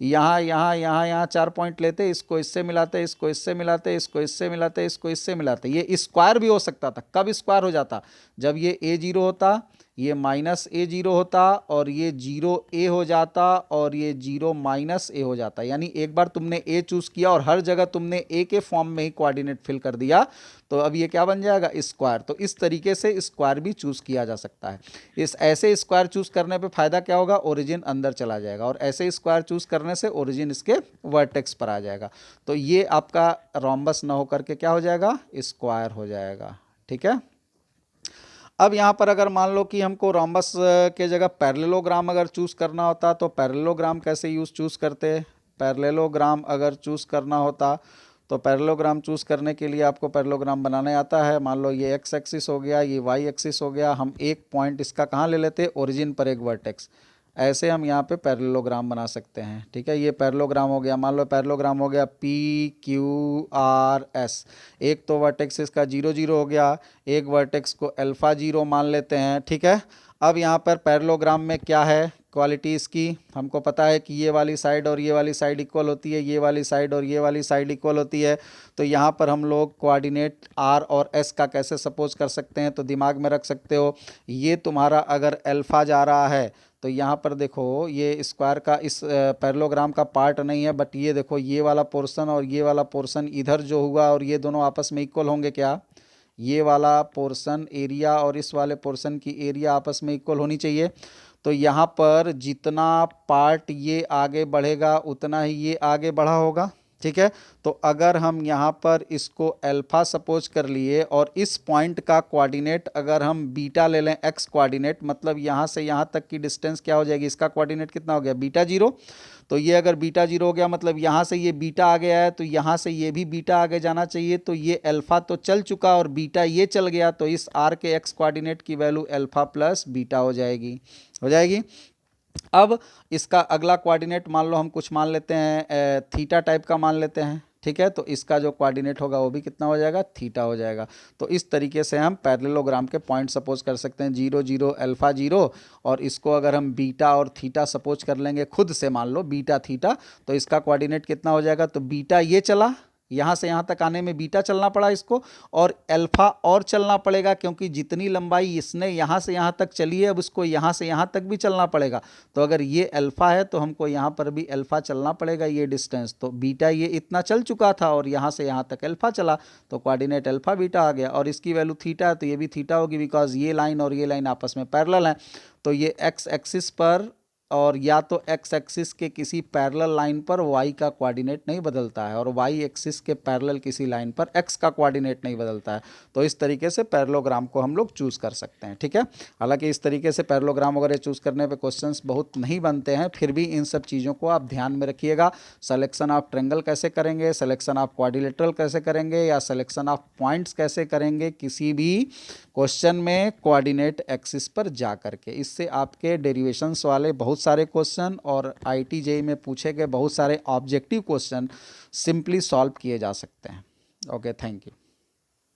यहाँ यहाँ यहाँ यहाँ 4 पॉइंट लेते, इसको इससे मिलाते, इसको इससे मिलाते, इसको इससे मिलाते, इसको इससे मिलाते, ये स्क्वायर भी हो सकता था। कब स्क्वायर हो जाता, जब ये A0 होता, ये -A0 होता और ये 0A हो जाता और ये 0 -A हो जाता। यानी एक बार तुमने A चूज किया और हर जगह तुमने A के फॉर्म में ही कोऑर्डिनेट फिल कर दिया, तो अब ये क्या बन जाएगा, स्क्वायर। तो इस तरीके से स्क्वायर भी चूज किया जा सकता है। इस ऐसे स्क्वायर चूज करने पे फायदा क्या होगा, ओरिजिन अंदर चला जाएगा, और ऐसे स्क्वायर चूज करने से ओरिजिन इसके वर्टेक्स पर आ जाएगा। तो ये आपका रोम्बस ना होकर के क्या हो जाएगा, स्क्वायर हो जाएगा। ठीक है, अब यहाँ पर अगर मान लो कि हमको रोम्बस के जगह पैरेललोग्राम अगर चूज करना होता, तो पैरेललोग्राम कैसे चूज करते, पैरेललोग्राम अगर चूज करना होता तो पैरेललोग्राम चूज करने के लिए आपको पैरेललोग्राम बनाने आता है। मान लो ये एक्स एक्सिस हो गया, ये वाई एक्सिस हो गया, हम एक पॉइंट इसका कहाँ ले लेते, ओरिजिन पर एक वर्टेक्स, ऐसे हम यहाँ पे पैरेललोग्राम बना सकते हैं। ठीक है, ये पैरेललोग्राम हो गया। मान लो पैरेललोग्राम हो गया PQRS, एक तो वर्टेक्स इसका 0 0 हो गया, एक वर्टेक्स को α0 मान लेते हैं। ठीक है, अब यहाँ पर पैरेललोग्राम में क्या है क्वालिटी इसकी, हमको पता है कि ये वाली साइड और ये वाली साइड इक्वल होती है, ये वाली साइड और ये वाली साइड इक्वल होती है। तो यहाँ पर हम लोग कोऑर्डिनेट R और S का कैसे सपोज कर सकते हैं, तो दिमाग में रख सकते हो, ये तुम्हारा अगर अल्फा जा रहा है तो यहाँ पर देखो ये स्क्वायर का इस पैरेललोग्राम का पार्ट नहीं है, बट ये देखो ये वाला पोर्शन और ये वाला पोर्शन इधर जो हुआ और ये दोनों आपस में इक्वल होंगे क्या, ये वाला पोर्शन एरिया और इस वाले पोर्शन की एरिया आपस में इक्वल होनी चाहिए। तो यहाँ पर जितना पार्ट ये आगे बढ़ेगा उतना ही ये आगे बढ़ा होगा। ठीक है, तो अगर हम यहाँ पर इसको अल्फा सपोज कर लिए और इस पॉइंट का कोऑर्डिनेट अगर हम बीटा ले लें, एक्स कोऑर्डिनेट, मतलब यहाँ से यहाँ तक की डिस्टेंस क्या हो जाएगी, इसका कोऑर्डिनेट कितना हो गया, β0। तो ये अगर β0 हो गया मतलब यहाँ से ये बीटा आ गया है, तो यहाँ से ये भी बीटा आगे जाना चाहिए। तो ये अल्फा तो चल चुका और बीटा ये चल गया, तो इस r के x कोऑर्डिनेट की वैल्यू अल्फा प्लस बीटा हो जाएगी, हो जाएगी। अब इसका अगला कोऑर्डिनेट मान लो हम कुछ मान लेते हैं थीटा टाइप का मान लेते हैं। ठीक है, तो इसका जो कोऑर्डिनेट होगा वो भी कितना हो जाएगा, थीटा हो जाएगा। तो इस तरीके से हम पैरेललोग्राम के पॉइंट सपोज कर सकते हैं, 0 0 α0, और इसको अगर हम बीटा और थीटा सपोज कर लेंगे खुद से, मान लो बीटा थीटा, तो इसका कोऑर्डिनेट कितना हो जाएगा, तो बीटा ये चला, यहाँ से यहाँ तक आने में बीटा चलना पड़ा इसको, और अल्फा और चलना पड़ेगा, क्योंकि जितनी लंबाई इसने यहाँ से यहाँ तक चली है अब उसको यहाँ से यहाँ तक भी चलना पड़ेगा। तो अगर ये अल्फा है तो हमको यहाँ पर भी अल्फा चलना पड़ेगा, ये डिस्टेंस। तो बीटा ये इतना चल चुका था और यहाँ से यहाँ तक अल्फा चला, तो कोऑर्डिनेट अल्फा बीटा आ गया। और इसकी वैल्यू थीटा है तो ये भी थीटा होगी, बिकॉज ये लाइन और ये लाइन आपस में पैरेलल हैं। तो ये एक्स एक्सिस पर, और या तो एक्स एक्सिस के किसी पैरेलल लाइन पर वाई का कोऑर्डिनेट नहीं बदलता है, और वाई एक्सिस के पैरेलल किसी लाइन पर एक्स का कोऑर्डिनेट नहीं बदलता है। तो इस तरीके से पैरेललोग्राम को हम लोग चूज़ कर सकते हैं, ठीक है। हालांकि इस तरीके से पैरेललोग्राम वगैरह चूज़ करने पे क्वेश्चंस बहुत नहीं बनते हैं, फिर भी इन सब चीज़ों को आप ध्यान में रखिएगा। सिलेक्शन ऑफ ट्रायंगल कैसे करेंगे, सिलेक्शन ऑफ क्वाड्रिलेटरल कैसे करेंगे, या सिलेक्शन ऑफ पॉइंट्स कैसे करेंगे किसी भी क्वेश्चन में कोऑर्डिनेट एक्सिस पर जा करके। इससे आपके डेरिवेशंस वाले बहुत सारे क्वेश्चन और IIT JEE में पूछे गए बहुत सारे ऑब्जेक्टिव क्वेश्चन सिंपली सॉल्व किए जा सकते हैं। Okay, thank you.